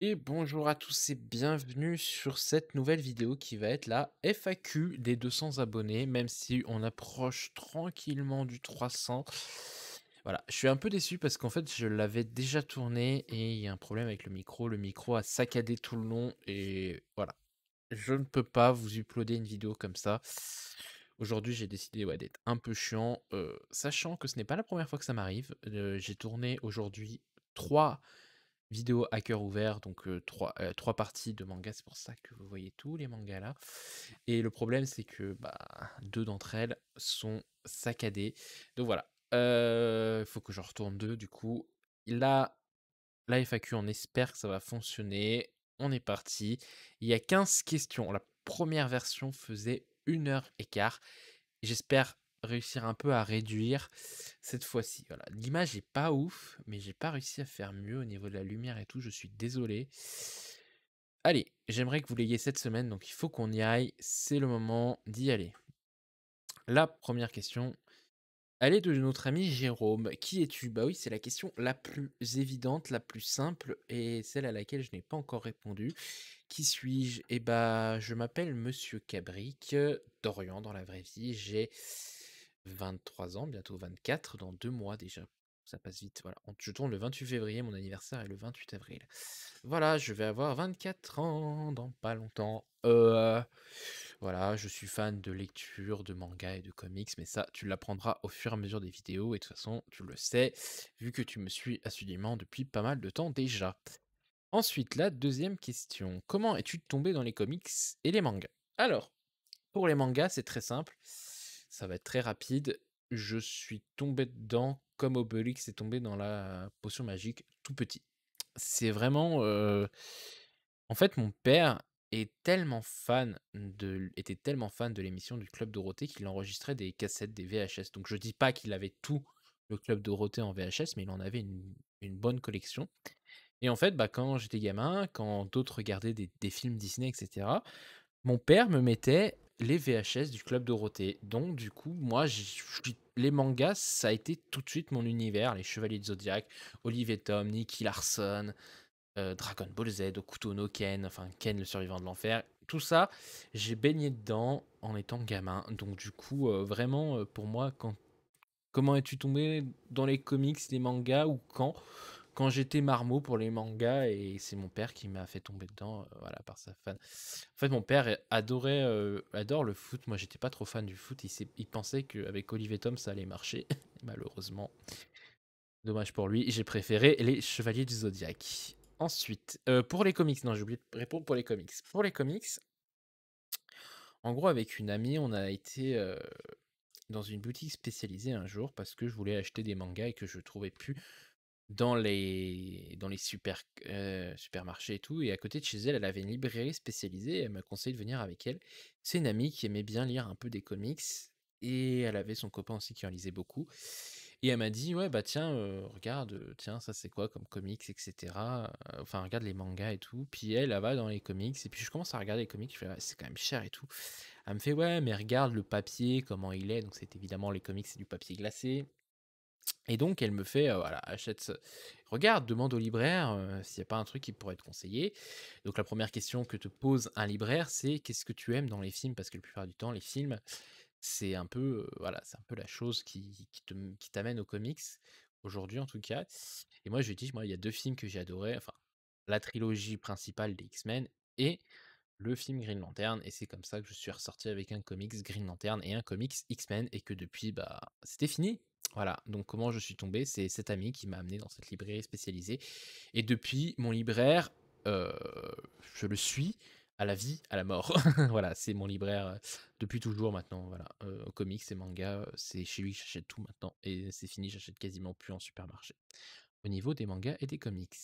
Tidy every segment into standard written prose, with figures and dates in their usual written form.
Et bonjour à tous et bienvenue sur cette nouvelle vidéo qui va être la FAQ des 200 abonnés, même si on approche tranquillement du 300. Voilà, je suis un peu déçu parce qu'en fait je l'avais déjà tourné et il y a un problème avec le micro a saccadé tout le long et voilà. Je ne peux pas vous uploader une vidéo comme ça. Aujourd'hui j'ai décidé d'être un peu chiant, sachant que ce n'est pas la première fois que ça m'arrive. J'ai tourné aujourd'hui 3 vidéo à cœur ouvert, donc 3 parties de manga, c'est pour ça que vous voyez tous les mangas là. Et le problème, c'est que 2 d'entre elles sont saccadées. Donc voilà, il faut que j'en retourne 2 du coup. Là, la FAQ, on espère que ça va fonctionner. On est parti. Il y a 15 questions. La première version faisait 1 heure et quart. J'espère réussir un peu à réduire cette fois-ci. Voilà, l'image est pas ouf, mais j'ai pas réussi à faire mieux au niveau de la lumière et tout, je suis désolé. Allez, j'aimerais que vous l'ayez cette semaine, donc il faut qu'on y aille, c'est le moment d'y aller. La première question, elle est de notre ami Jérôme. Qui es-tu? Bah oui, c'est la question la plus évidente, la plus simple et celle à laquelle je n'ai pas encore répondu. Qui suis-je? Eh bah, je m'appelle Monsieur Cabric, d'Orient dans la vraie vie. J'ai 23 ans, bientôt 24, dans 2 mois déjà. Ça passe vite, voilà. Je tourne le 28 février, mon anniversaire est le 28 avril. Voilà, je vais avoir 24 ans dans pas longtemps. Voilà, je suis fan de lecture, de manga et de comics, mais ça, tu l'apprendras au fur et à mesure des vidéos, et de toute façon, tu le sais, vu que tu me suis assidûment depuis pas mal de temps déjà. Ensuite, la deuxième question. Comment es-tu tombé dans les comics et les mangas? Alors, pour les mangas, c'est très simple. Ça va être très rapide. Je suis tombé dedans comme Obélix est tombé dans la potion magique tout petit. C'est vraiment, en fait, mon père était tellement fan de l'émission du Club Dorothée qu'il enregistrait des cassettes, des VHS. Donc je dis pas qu'il avait tout le Club Dorothée en VHS, mais il en avait une bonne collection. Et en fait, quand j'étais gamin, quand d'autres regardaient des films Disney, et cetera, mon père me mettait les VHS du Club Dorothée. Donc du coup, moi, les mangas, ça a été tout de suite mon univers. Les Chevaliers de Zodiac, Olivier Tom, Nicky Larson, Dragon Ball Z, Okuto no Ken, enfin Ken le survivant de l'enfer. Tout ça, j'ai baigné dedans en étant gamin. Donc du coup, vraiment, pour moi, comment es-tu tombé dans les comics, les mangas ou quand? Quand j'étais marmot pour les mangas et c'est mon père qui m'a fait tomber dedans, voilà, par sa fan. En fait, mon père adore le foot. Moi, j'étais pas trop fan du foot. Il pensait qu'avec Olivier Tom, ça allait marcher. Malheureusement, dommage pour lui. J'ai préféré les Chevaliers du Zodiaque. Ensuite, pour les comics, non, j'ai oublié de répondre pour les comics. Pour les comics, en gros, avec une amie, on a été dans une boutique spécialisée un jour parce que je voulais acheter des mangas et que je trouvais plus dans les supermarchés et tout. Et à côté de chez elle, elle avait une librairie spécialisée et elle m'a conseillé de venir avec elle. C'est une amie qui aimait bien lire un peu des comics et elle avait son copain aussi qui en lisait beaucoup. Et elle m'a dit: «Ouais, bah, tiens, regarde, tiens, ça c'est quoi comme comics?» et cetera. Enfin, regarde les mangas et tout. Puis elle va dans les comics et puis je commence à regarder les comics, je fais: «Ouais, c'est quand même cher et tout». Elle me fait: «Ouais, mais regarde le papier, comment il est». Donc c'est évidemment les comics, c'est du papier glacé. Et donc elle me fait, voilà, achète ce regarde, demande au libraire, s'il y a pas un truc qui pourrait te conseiller. Donc la première question que te pose un libraire, c'est: «Qu'est-ce que tu aimes dans les films?» parce que la plupart du temps, les films, c'est un peu, voilà, c'est un peu la chose qui t'amène aux comics, aujourd'hui en tout cas. Et moi je lui dis: «Moi, il y a 2 films que j'ai adorés, enfin, la trilogie principale des X-Men et le film Green Lantern». Et c'est comme ça que je suis ressorti avec un comics Green Lantern et un comics X-Men et que depuis, c'était fini. Voilà, donc comment je suis tombé? C'est cet ami qui m'a amené dans cette librairie spécialisée et depuis mon libraire, heu, je le suis à la vie, à la mort. Voilà, c'est mon libraire, depuis toujours maintenant, voilà, comics et mangas, c'est chez lui que j'achète tout maintenant et c'est fini, j'achète quasiment plus en supermarché, au niveau des mangas et des comics.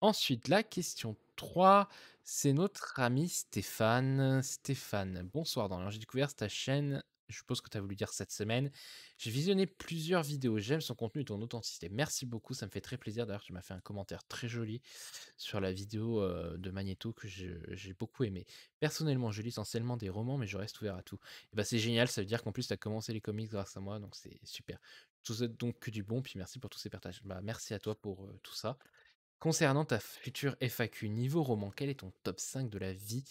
Ensuite, la question 3, c'est notre ami Stéphane. Stéphane, bonsoir. J'ai découvert ta chaîne Je suppose que tu as voulu dire cette semaine. J'ai visionné plusieurs vidéos, j'aime son contenu et ton authenticité. Merci beaucoup, ça me fait très plaisir. D'ailleurs, tu m'as fait un commentaire très joli sur la vidéo de Magneto que j'ai beaucoup aimé. Personnellement, je lis essentiellement des romans, mais je reste ouvert à tout. Et bah, c'est génial, ça veut dire qu'en plus, tu as commencé les comics grâce à moi, donc c'est super. Tout ça donc que du bon, puis merci pour tous ces partages. Bah, merci à toi pour tout ça. Concernant ta future FAQ, niveau roman, quel est ton top 5 de la vie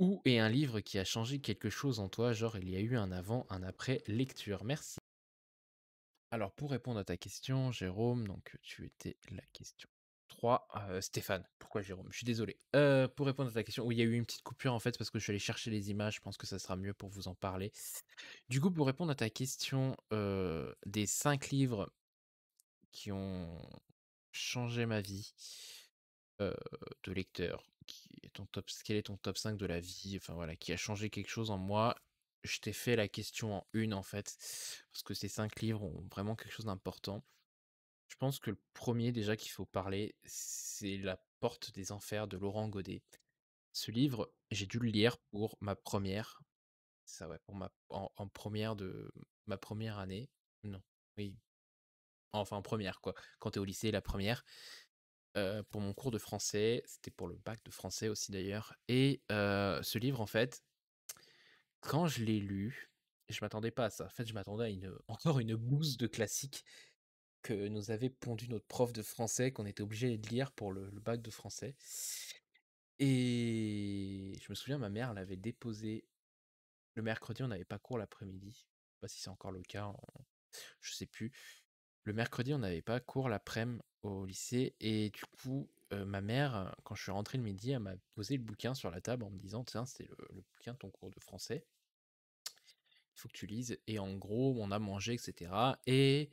ou est un livre qui a changé quelque chose en toi, genre il y a eu un avant, un après lecture? Merci. Alors pour répondre à ta question, Jérôme, donc tu étais la question 3. Stéphane, pourquoi Jérôme? Je suis désolé. Pour répondre à ta question, oui, il y a eu une petite coupure en fait parce que je suis allé chercher les images, je pense que ça sera mieux pour vous en parler. Du coup, pour répondre à ta question, des 5 livres qui ont changé ma vie, heu, de lecteur, quel est ton top 5 de la vie? Enfin voilà, qui a changé quelque chose en moi. Je t'ai fait la question en une en fait, parce que ces 5 livres ont vraiment quelque chose d'important. Je pense que le premier déjà qu'il faut parler, c'est La Porte des Enfers de Laurent Godet. Ce livre, j'ai dû le lire pour ma première, ça ouais, pour ma en 1 de ma première année. Non, oui, enfin en première quoi, quand tu es au lycée, la première. Pour mon cours de français, c'était pour le bac de français aussi d'ailleurs et ce livre en fait, quand je l'ai lu, je m'attendais pas à ça. En fait, je m'attendais à encore une bouse de classiques que nous avait pondu notre prof de français, qu'on était obligé de lire pour le bac de français et je me souviens, ma mère l'avait déposé le mercredi, on n'avait pas cours l'après-midi. Je sais pas si c'est encore le cas, je sais plus. Le mercredi, on n'avait pas cours l'après-midi au lycée et du coup, ma mère, quand je suis rentré le midi, elle m'a posé le bouquin sur la table en me disant: «Tiens, c'est le bouquin de ton cours de français, il faut que tu lises» et en gros, on a mangé et cetera et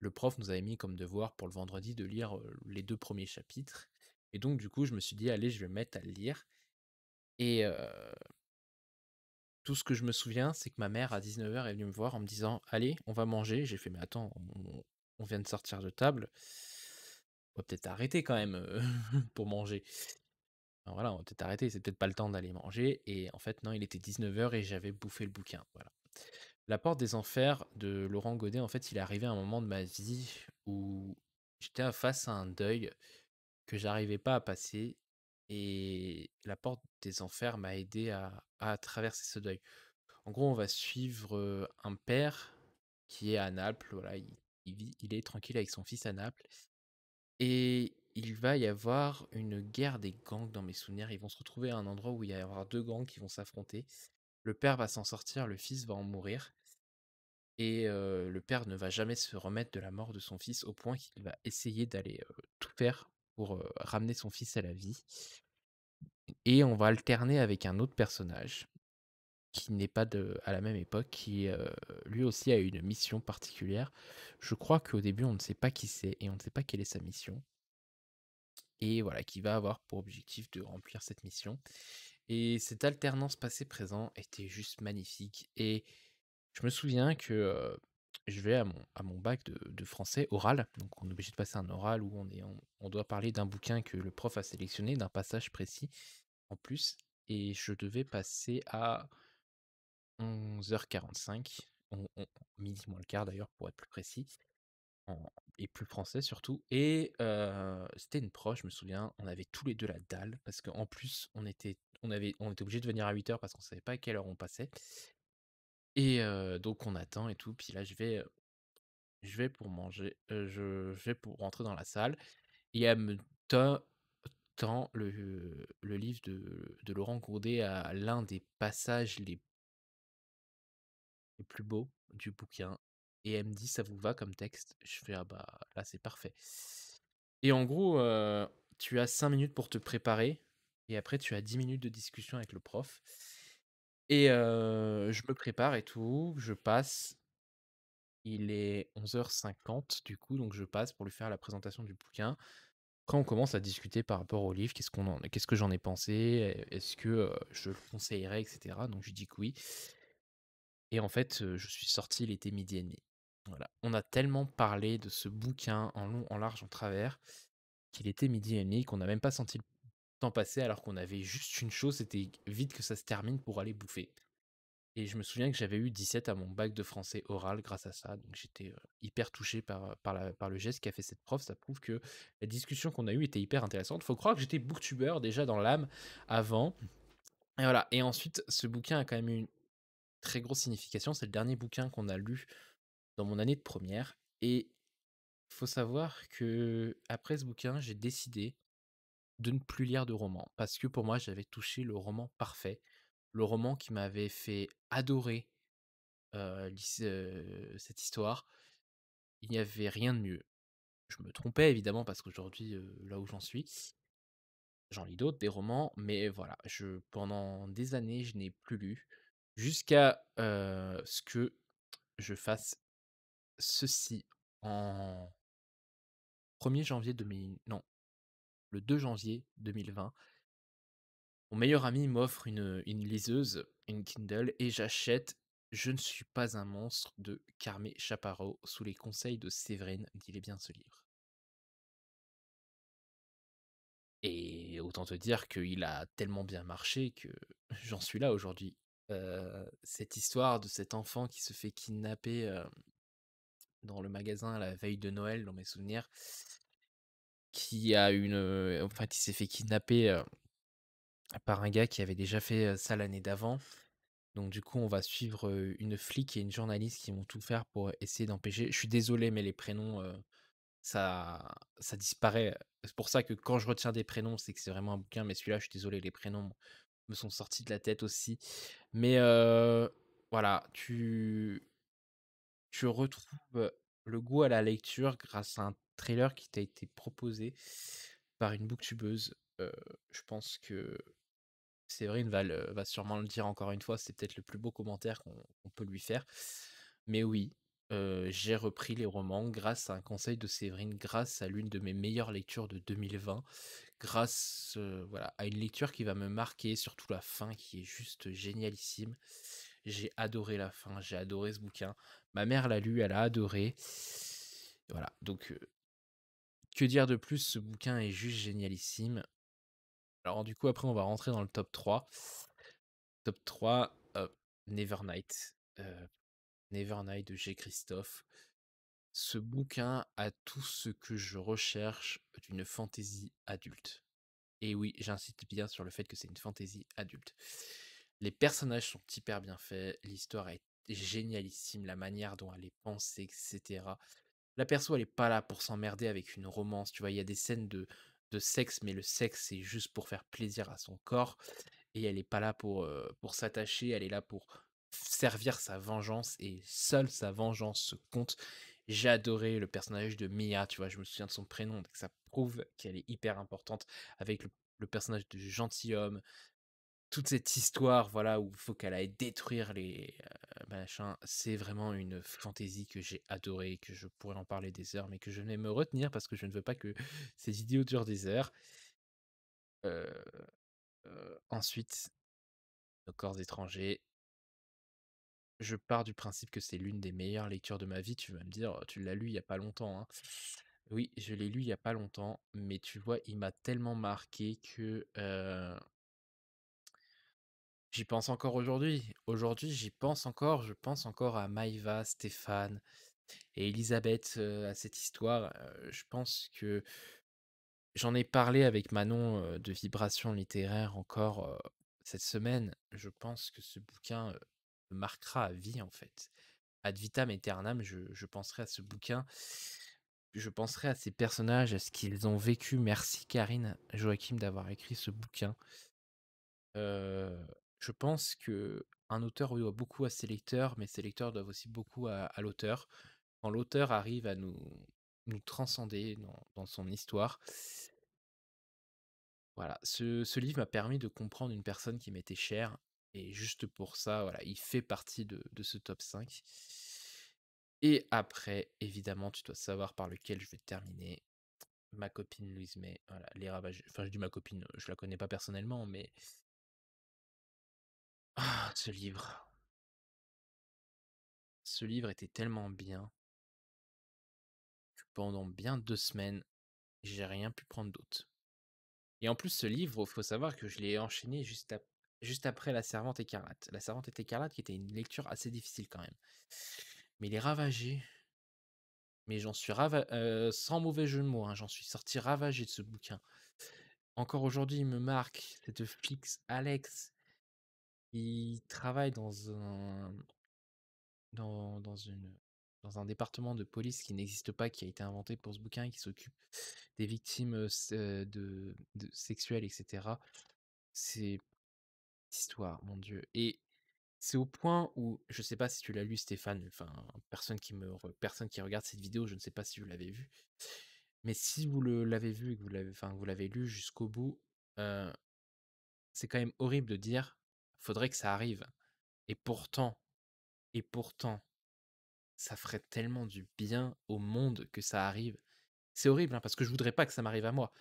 le prof nous avait mis comme devoir pour le vendredi de lire, les 2 premiers chapitres et donc du coup, je me suis dit: «Allez, je vais me mettre à le lire» et tout ce que je me souviens, c'est que ma mère à 19h est venue me voir en me disant: «Allez, on va manger». J'ai fait: «Mais attends, on vient de sortir de table, on va peut-être arrêter quand même, pour manger». Enfin voilà, on va peut-être arrêter, c'est peut-être pas le temps d'aller manger et en fait non, il était 19h et j'avais bouffé le bouquin, voilà. La Porte des Enfers de Laurent Godet, en fait, il est arrivé à un moment de ma vie où j'étais face à un deuil que j'arrivais pas à passer et La Porte des Enfers m'a aidé à traverser ce deuil. En gros, on va suivre, un père qui est à Naples, voilà, il est tranquille avec son fils à Naples et il va y avoir une guerre des gangs dans mes souvenirs. Ils vont se retrouver à un endroit où il va y avoir 2 gangs qui vont s'affronter. Le père va s'en sortir, le fils va en mourir et le père ne va jamais se remettre de la mort de son fils au point qu'il va essayer d'aller, tout faire pour, ramener son fils à la vie et on va alterner avec un autre personnage qui n'est pas à la même époque, qui lui aussi a une mission particulière. Je crois qu'au début, on ne sait pas qui c'est et on ne sait pas quelle est sa mission. Et voilà, qui va avoir pour objectif de remplir cette mission. Et cette alternance passé-présent était juste magnifique. Et je me souviens que je vais à mon bac de français oral. Donc on est obligé de passer un oral où on doit parler d'un bouquin que le prof a sélectionné, d'un passage précis en plus. Et je devais passer à 11h45, midi moins le quart d'ailleurs pour être plus précis, en et plus français surtout et c'était une prof, je me souviens, on avait tous les 2 la dalle parce qu'en plus on était obligés de venir à 8h parce qu'on savait pas à quelle heure on passait et donc on attend et tout, puis là je vais pour manger, je vais pour rentrer dans la salle et elle me te tend le livre de Laurent Gourdet à l'un des passages les plus beaux du bouquin et elle me dit: «Ça vous va comme texte?» Je fais: «Ah bah, là, c'est parfait» et en gros, tu as 5 minutes pour te préparer et après tu as 10 minutes de discussion avec le prof et je me prépare et tout, je passe, il est 11h50 du coup, donc je passe pour lui faire la présentation du bouquin. Quand on commence à discuter par rapport au livre, qu'est-ce que j'en ai pensé? Est-ce que, je le conseillerais et cetera? Donc je lui dis que oui. Et en fait, je suis sorti, il était 12h30. Voilà. On a tellement parlé de ce bouquin en long, en large, en travers, qu'il était 12h30, qu'on n'a même pas senti le temps passer alors qu'on avait juste une chose, c'était vite que ça se termine pour aller bouffer. et je me souviens que j'avais eu 17 à mon bac de français oral grâce à ça, donc j'étais, hyper touché par le geste qu'a fait cette prof. Ça prouve que la discussion qu'on a eue était hyper intéressante. Faut croire que j'étais booktuber déjà dans l'âme avant et voilà, et ensuite ce bouquin a quand même eu une très grosse signification. C'est le dernier bouquin qu'on a lu dans mon année de première, et faut savoir que après ce bouquin, j'ai décidé de ne plus lire de romans parce que pour moi, j'avais touché le roman parfait, le roman qui m'avait fait adorer, cette histoire. Il n'y avait rien de mieux. Je me trompais évidemment parce qu'aujourd'hui, là où j'en suis, j'en lis d'autres, des romans, mais voilà, pendant des années, je n'ai plus lu jusqu'à, ce que je fasse ceci en 1er janvier 2000, non, le 2 janvier 2020. Mon meilleur ami m'offre une liseuse, une Kindle, et j'achète Je ne suis pas un monstre de Carmé Chaparro sous les conseils de Séverine, dit-il bien ce livre. Et autant te dire qu'il a tellement bien marché que j'en suis là aujourd'hui. Cette histoire de cet enfant qui se fait kidnapper, dans le magasin à la veille de Noël, dans mes souvenirs, qui s'est fait kidnapper, par un gars qui avait déjà fait, ça l'année d'avant. Donc du coup, on va suivre, une flic et une journaliste qui vont tout faire pour essayer d'empêcher. Je suis désolé, mais les prénoms, ça disparaît. C'est pour ça que quand je retiens des prénoms, c'est que c'est vraiment un bouquin, mais celui-là, je suis désolé, les prénoms me sont sortis de la tête aussi. Mais voilà, tu retrouves le goût à la lecture grâce à un trailer qui t'a été proposé par une booktubeuse. Je pense que Séverine va sûrement le dire encore une fois, c'est peut-être le plus beau commentaire qu'on peut lui faire. Mais oui, j'ai repris les romans grâce à un conseil de Séverine, grâce à l'une de mes meilleures lectures de 2020, grâce, voilà, à une lecture qui va me marquer, surtout la fin qui est juste génialissime. J'ai adoré la fin, j'ai adoré ce bouquin. Ma mère l'a lu, elle a adoré. Voilà, donc que dire de plus? Ce bouquin est juste génialissime. Alors du coup, après, on va rentrer dans le top 3. Top 3, Nevernight. Nevernight de G. Christophe. Ce bouquin a tout ce que je recherche d'une fantaisie adulte. Et oui, j'insiste bien sur le fait que c'est une fantaisie adulte. Les personnages sont hyper bien faits, l'histoire est génialissime, la manière dont elle est pensée, etc. La perso, elle est pas là pour s'emmerder avec une romance, tu vois, il y a des scènes de sexe, mais le sexe, c'est juste pour faire plaisir à son corps. Et elle est pas là pour s'attacher, elle est là pour servir sa vengeance et seule sa vengeance se compte. J'ai adoré le personnage de Mia, tu vois? Je me souviens de son prénom, donc ça prouve qu'elle est hyper importante avec le personnage de gentilhomme. Toute cette histoire, voilà, où il faut qu'elle aille détruire les, machins, c'est vraiment une fantaisie que j'ai adorée, que je pourrais en parler des heures, mais que je vais me retenir parce que je ne veux pas que ces idiots durent des heures. Heu ensuite, Nos corps étrangers. Je pars du principe que c'est l'une des meilleures lectures de ma vie. Tu vas me dire: «Tu l'as lu il y a pas longtemps, hein». Oui, je l'ai lu il y a pas longtemps, mais tu vois, il m'a tellement marqué que, j'y pense encore aujourd'hui. Aujourd'hui, j'y pense encore, je pense encore à Maïva, Stéphane et Elisabeth, à cette histoire. Je pense que j'en ai parlé avec Manon, de Vibrations littéraires encore, cette semaine. Je pense que ce bouquin, me marquera à vie, en fait. Ad vitam aeternam, je penserai à ce bouquin. Je penserai à ces personnages, à ce qu'ils ont vécu. Merci Karine Joachim d'avoir écrit ce bouquin. Heu, je pense qu'un auteur doit beaucoup à ses lecteurs, mais ses lecteurs doivent aussi beaucoup à l'auteur. Quand l'auteur arrive à nous transcender dans son histoire, voilà. Ce livre m'a permis de comprendre une personne qui m'était chère, et juste pour ça, voilà, il fait partie de ce top 5. Et après, évidemment, tu dois savoir par lequel je vais terminer. Ma copine Louise May, voilà, Les Ravageurs. Enfin, je dis ma copine, je la connais pas personnellement, mais ce livre. Ce livre était tellement bien que pendant bien 2 semaines, j'ai rien pu prendre d'autre. Et en plus, ce livre, faut savoir que je l'ai enchaîné juste après. juste après La Servante écarlate. La Servante écarlate qui était une lecture assez difficile quand même. Mais Les Ravagés, mais j'en suis sans mauvais jeu de mots, hein, j'en suis sorti ravagé de ce bouquin. Encore aujourd'hui, il me marque cette fixe Alex, qui travaille dans une dans un département de police qui n'existe pas, qui a été inventé pour ce bouquin, qui s'occupe des victimes, de sexuelles et cetera. C'est histoire, mon Dieu, et c'est au point où je sais pas si tu l'as lu Stéphane, enfin personne qui regarde cette vidéo, je ne sais pas si vous l'avez vu. Mais si vous l'avez vu et que vous l'avez lu jusqu'au bout, heu, c'est quand même horrible de dire: «Faudrait que ça arrive» et pourtant et pourtant, ça ferait tellement du bien au monde que ça arrive. C'est horrible, hein, parce que je voudrais pas que ça m'arrive à moi.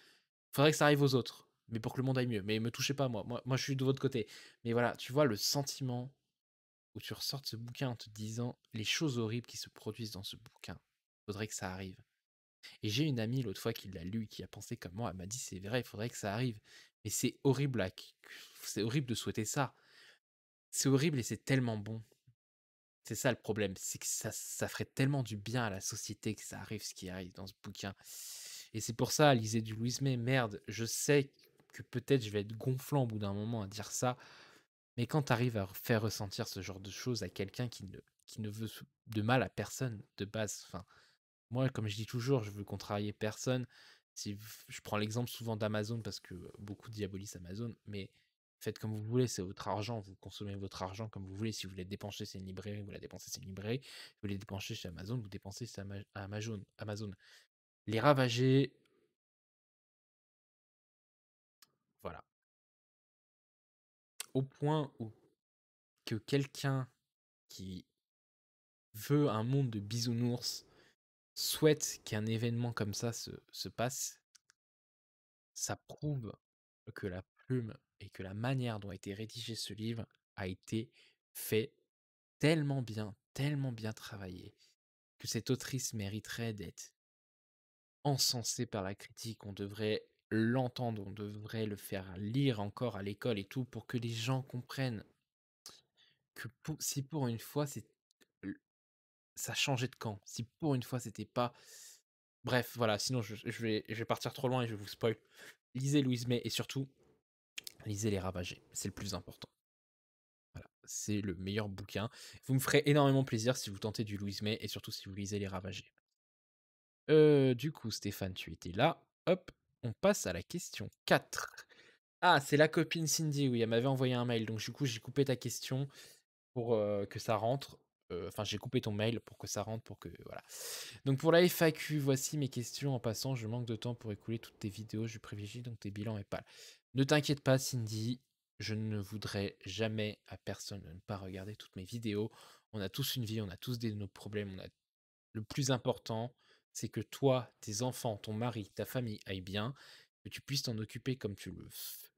Faudrait que ça arrive aux autres, mais pour que le monde aille mieux. Mais me touchez pas moi. Moi je suis de votre côté. Mais voilà, tu vois le sentiment où tu ressors de ce bouquin en te disant: «Les choses horribles qui se produisent dans ce bouquin, faudrait que ça arrive». Et j'ai une amie l'autre fois qui l'a lu, qui a pensé comme moi, elle m'a dit: «C'est vrai, il faudrait que ça arrive». Mais c'est horrible de souhaiter ça. C'est horrible et c'est tellement bon. C'est ça le problème, c'est que ça ferait tellement du bien à la société que ça arrive ce qui arrive dans ce bouquin. Et c'est pour ça, lisez du Louis May, merde, je sais que peut-être je vais être gonflant au bout d'un moment à dire ça, mais quand tu arrives à faire ressentir ce genre de choses à quelqu'un qui ne veut de mal à personne de base, enfin, moi, comme je dis toujours, je veux contrarier personne. Si je prends l'exemple souvent d'Amazon parce que beaucoup diabolisent Amazon, mais faites comme vous voulez, c'est votre argent, vous consommez votre argent comme vous voulez. Si vous voulez dépenser, c'est une librairie, vous la dépensez, c'est une librairie. Si vous voulez dépenser chez Amazon, vous dépensez chez Amazon. Amazon. Les ravagés, voilà. Au point où que quelqu'un qui veut un monde de bisounours souhaite qu'un événement comme ça se passe, ça prouve que la plume et que la manière dont a été rédigé ce livre a été fait tellement bien travaillé, que cette autrice mériterait d'être encensée par la critique. On devrait l'entendre, on devrait le faire lire encore à l'école et tout pour que les gens comprennent que si pour une fois ça changeait de camp, si pour une fois c'était pas... Bref, voilà, sinon je vais partir trop loin et je vais vous spoil. Lisez Louise May et surtout, lisez Les Ravagés, c'est le plus important. Voilà, c'est le meilleur bouquin. Vous me ferez énormément plaisir si vous tentez du Louise May et surtout si vous lisez Les Ravagés. Du coup, Stéphane, tu étais là. Hop, on passe à la question 4. Ah, c'est la copine Cindy, oui, elle m'avait envoyé un mail. Donc, du coup, j'ai coupé ta question pour que ça rentre. Enfin, j'ai coupé ton mail pour que ça rentre, pour que... Voilà. Donc, pour la FAQ, voici mes questions. En passant, je manque de temps pour écouler toutes tes vidéos. Je privilégie donc tes bilans et pas. Ne t'inquiète pas, Cindy. Je ne voudrais jamais à personne de ne pas regarder toutes mes vidéos. On a tous une vie, on a tous nos problèmes. Le plus important, c'est que toi, tes enfants, ton mari, ta famille aillent bien, que tu puisses t'en occuper comme tu le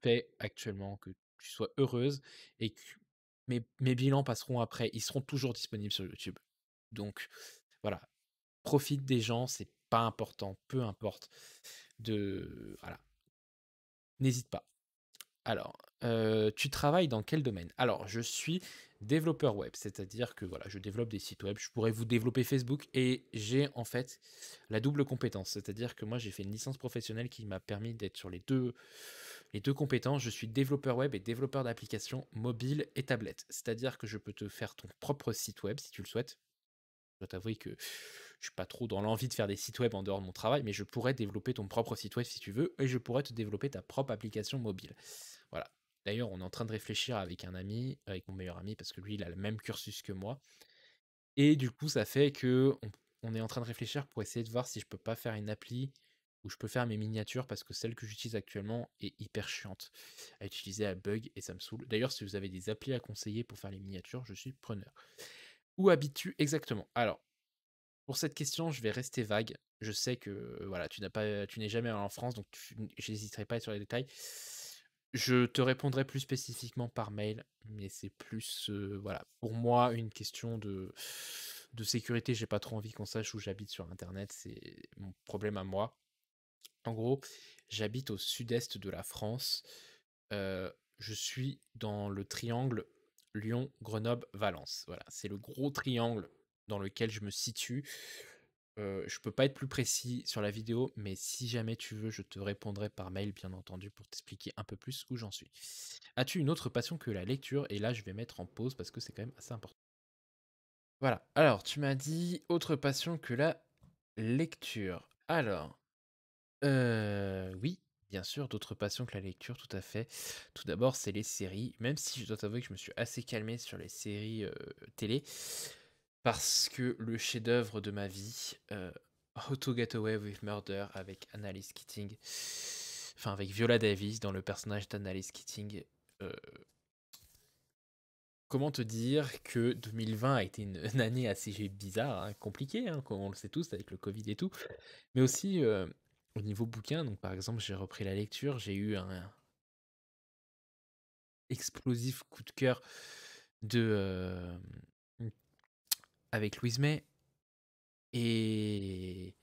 fais actuellement, que tu sois heureuse et que mes bilans passeront après. Ils seront toujours disponibles sur YouTube. Donc voilà, profite des gens, c'est pas important, peu importe. Voilà, n'hésite pas. Alors, tu travailles dans quel domaine? Alors, je suis développeur web, c'est-à-dire que voilà, je développe des sites web. Je pourrais vous développer Facebook et j'ai en fait la double compétence, c'est-à-dire que moi j'ai fait une licence professionnelle qui m'a permis d'être sur les deux compétences. Je suis développeur web et développeur d'applications mobiles et tablettes, c'est-à-dire que je peux te faire ton propre site web si tu le souhaites. Je dois t'avouer que je suis pas trop dans l'envie de faire des sites web en dehors de mon travail, mais je pourrais développer ton propre site web si tu veux, et je pourrais te développer ta propre application mobile. Voilà. D'ailleurs, on est en train de réfléchir avec un ami, avec mon meilleur ami, parce que lui, il a le même cursus que moi. Et du coup, ça fait que on est en train de réfléchir pour essayer de voir si je peux pas faire une appli où je peux faire mes miniatures, parce que celle que j'utilise actuellement est hyper chiante à utiliser, à bug, et ça me saoule. D'ailleurs, si vous avez des applis à conseiller pour faire les miniatures, je suis preneur. Où habites-tu exactement? Alors, pour cette question, je vais rester vague. Je sais que voilà, tu n'es jamais allé en France, donc j'hésiterai pas sur les détails. Je te répondrai plus spécifiquement par mail, mais c'est plus voilà, pour moi une question de sécurité. J'ai pas trop envie qu'on sache où j'habite sur Internet, c'est mon problème à moi. En gros, j'habite au sud-est de la France. je suis dans le triangle Lyon, Grenoble, Valence. Voilà, c'est le gros triangle dans lequel je me situe. Je peux pas être plus précis sur la vidéo, mais si jamais tu veux, je te répondrai par mail, bien entendu, pour t'expliquer un peu plus où j'en suis. As-tu une autre passion que la lecture? Et là, je vais mettre en pause parce que c'est quand même assez important. Voilà. Alors, tu m'as dit autre passion que la lecture. Alors, oui, bien sûr, d'autres passions que la lecture, tout à fait. Tout d'abord, c'est les séries, même si je dois t'avouer que je me suis assez calmé sur les séries, télé, parce que le chef-d'œuvre de ma vie, How to Get Away with Murder avec Annalise Keating, enfin avec Viola Davis dans le personnage d'Annalise Keating, heu, comment te dire que 2020 a été une année assez bizarre, hein, compliquée, hein, comme on le sait tous avec le covid et tout. Mais aussi, au niveau bouquin, donc par exemple, j'ai repris la lecture, j'ai eu un explosif coup de cœur de, mmh, avec Louise May et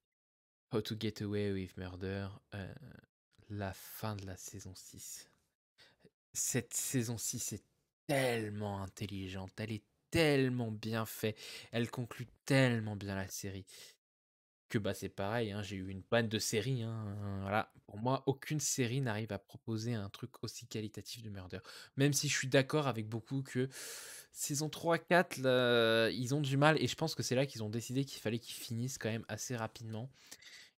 How to Get Away with Murder, la fin de la saison 6. Cette saison 6 est tellement intelligente, elle est tellement bien faite, elle conclut tellement bien la série. Que, bah, c'est pareil, hein, j'ai eu une panne de série, hein, voilà. Pour moi, aucune série n'arrive à proposer un truc aussi qualitatif de Murder. Même si je suis d'accord avec beaucoup que saison 3-4, là, ils ont du mal et je pense que c'est là qu'ils ont décidé qu'il fallait qu'ils finissent quand même assez rapidement.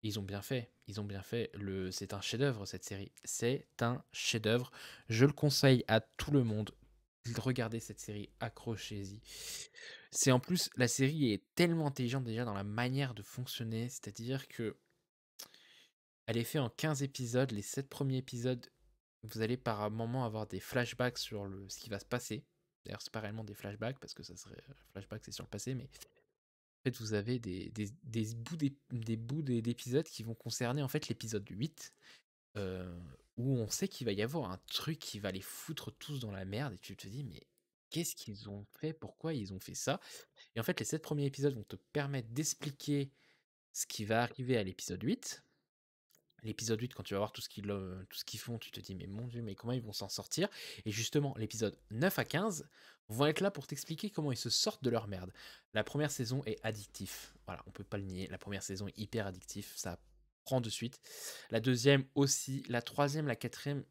Ils ont bien fait, ils ont bien fait. C'est un chef-d'œuvre cette série. C'est un chef-d'œuvre. Je le conseille à tout le monde. Regardez cette série, accrochez-y. C'est en plus, la série est tellement intelligente déjà dans la manière de fonctionner, c'est-à-dire que elle est faite en 15 épisodes. Les 7 premiers épisodes, vous allez par moment avoir des flashbacks sur ce qui va se passer. D'ailleurs, c'est pas réellement des flashbacks parce que ça serait flashback, c'est sur le passé, mais en fait, vous avez des bouts d'épisodes qui vont concerner en fait l'épisode 8, heu, où on sait qu'il va y avoir un truc qui va les foutre tous dans la merde et tu te dis: «Mais qu'est-ce qu'ils ont fait? Pourquoi ils ont fait ça?» Et en fait, les 7 premiers épisodes vont te permettre d'expliquer ce qui va arriver à l'épisode 8. L'épisode 8, quand tu vas voir tout ce qu'ils font, tu te dis: «Mais mon Dieu, mais comment ils vont s'en sortir?» Et justement, l'épisode 9 à 15 vont être là pour t'expliquer comment ils se sortent de leur merde. La première saison est addictif. Voilà, on peut pas le nier. La première saison est hyper addictif, ça prend de suite. La deuxième aussi. La troisième, la quatrième,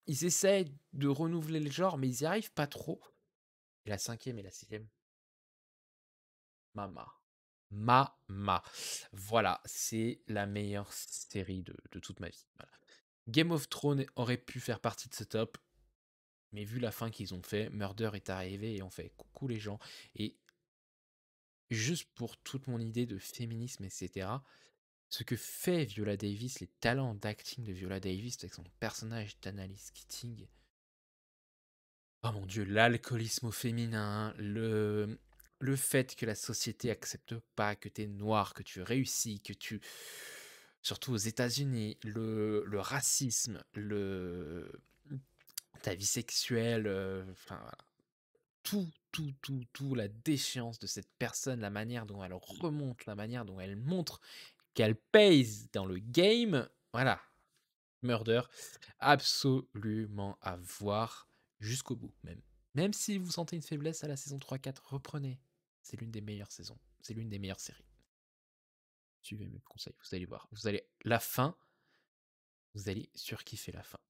ils essaient de renouveler le genre, mais ils y arrivent pas trop. Et la cinquième et la sixième, mama. Mama. Voilà, c'est la meilleure série de toute ma vie. Voilà. Game of Thrones aurait pu faire partie de ce top, mais vu la fin qu'ils ont fait, Murder est arrivé et on fait coucou les gens. Et juste pour toute mon idée de féminisme, etc., ce que fait Viola Davis, les talents d'acting de Viola Davis avec son personnage d'Annalise Keating, oh mon dieu, l'alcoolisme au féminin, le fait que la société accepte pas que t'es noir, que tu réussis, que tu... Surtout aux États-Unis, le racisme, ta vie sexuelle, enfin, voilà. Tout, la déchéance de cette personne, la manière dont elle remonte, la manière dont elle montre qu'elle pèse dans le game, voilà. Murder, absolument à voir jusqu'au bout même. Même si vous sentez une faiblesse à la saison 3-4, reprenez. C'est l'une des meilleures saisons. C'est l'une des meilleures séries. Suivez mes conseils, vous allez voir. La fin, vous allez surkiffer la fin.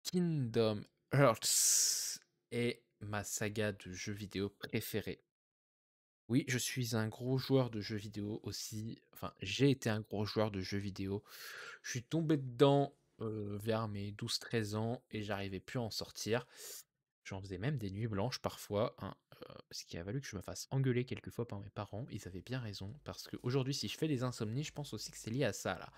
Kingdom Hearts est ma saga de jeux vidéo préférée. Oui, je suis un gros joueur de jeux vidéo aussi. Enfin, j'ai été un gros joueur de jeux vidéo. Je suis tombé dedans vers mes 12-13 ans et j'arrivais plus à en sortir. J'en faisais même des nuits blanches parfois, hein, ce qui a valu que je me fasse engueuler quelques fois par mes parents. Ils avaient bien raison, parce qu'aujourd'hui, si je fais des insomnies, je pense aussi que c'est lié à ça, là.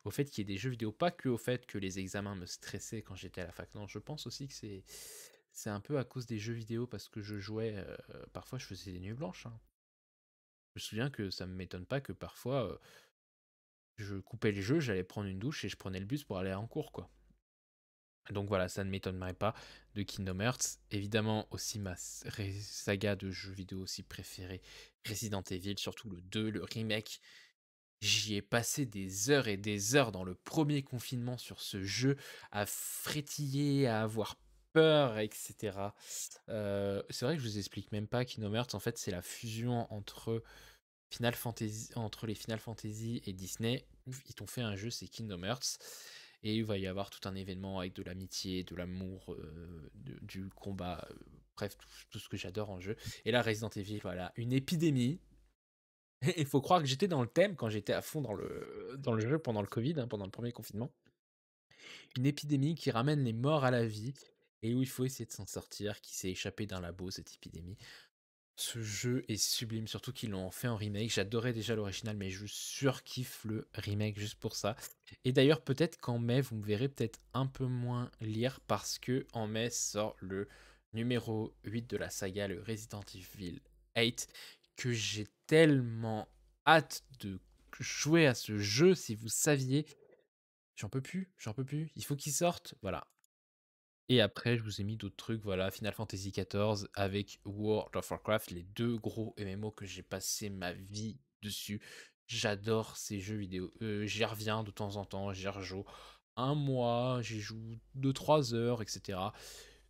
Au fait qu'il y ait des jeux vidéo, pas que au fait que les examens me stressaient quand j'étais à la fac. Non, je pense aussi que c'est un peu à cause des jeux vidéo, parce que je jouais, parfois je faisais des nuits blanches, hein. Je me souviens que ça me m'étonne pas que parfois, je coupais le jeu, j'allais prendre une douche et je prenais le bus pour aller en cours, quoi. Donc voilà, ça ne m'étonnerait pas de Kingdom Hearts. Évidemment aussi ma saga de jeux vidéo aussi préférée, Resident Evil, surtout le 2, le remake, J'y ai passé des heures et des heures dans le premier confinement sur ce jeu, à frétiller, à avoir peur et cetera. C'est vrai que je vous explique même pas Kingdom Hearts, en fait, c'est la fusion entre les Final Fantasy et Disney. Ils t'ont fait un jeu, c'est Kingdom Hearts, et il va y avoir tout un événement avec de l'amitié, de l'amour, du combat, bref, tout ce que j'adore en jeu. Et là, Resident Evil, voilà, une épidémie. Il faut croire que j'étais dans le thème quand j'étais à fond dans le jeu pendant le Covid, hein, pendant le premier confinement. Une épidémie qui ramène les morts à la vie et où il faut essayer de s'en sortir, qui s'est échappé d'un labo, cette épidémie. Ce jeu est sublime, surtout qu'ils l'ont fait en remake. J'adorais déjà l'original, mais je surkiffe le remake juste pour ça. Et d'ailleurs, peut-être qu'en mai, vous me verrez peut-être un peu moins lire parce que en mai sort le numéro 8 de la saga, le Resident Evil 8, que j'ai tellement hâte de jouer à ce jeu, si vous saviez. J'en peux plus, j'en peux plus. Il faut qu'il sorte, voilà. Et après, je vous ai mis d'autres trucs, voilà, Final Fantasy XIV avec World of Warcraft, les 2 gros MMO que j'ai passé ma vie dessus. J'adore ces jeux vidéo. J'y reviens de temps en temps, j'y rejoue un mois, j'y joue 2-3 heures, et cetera.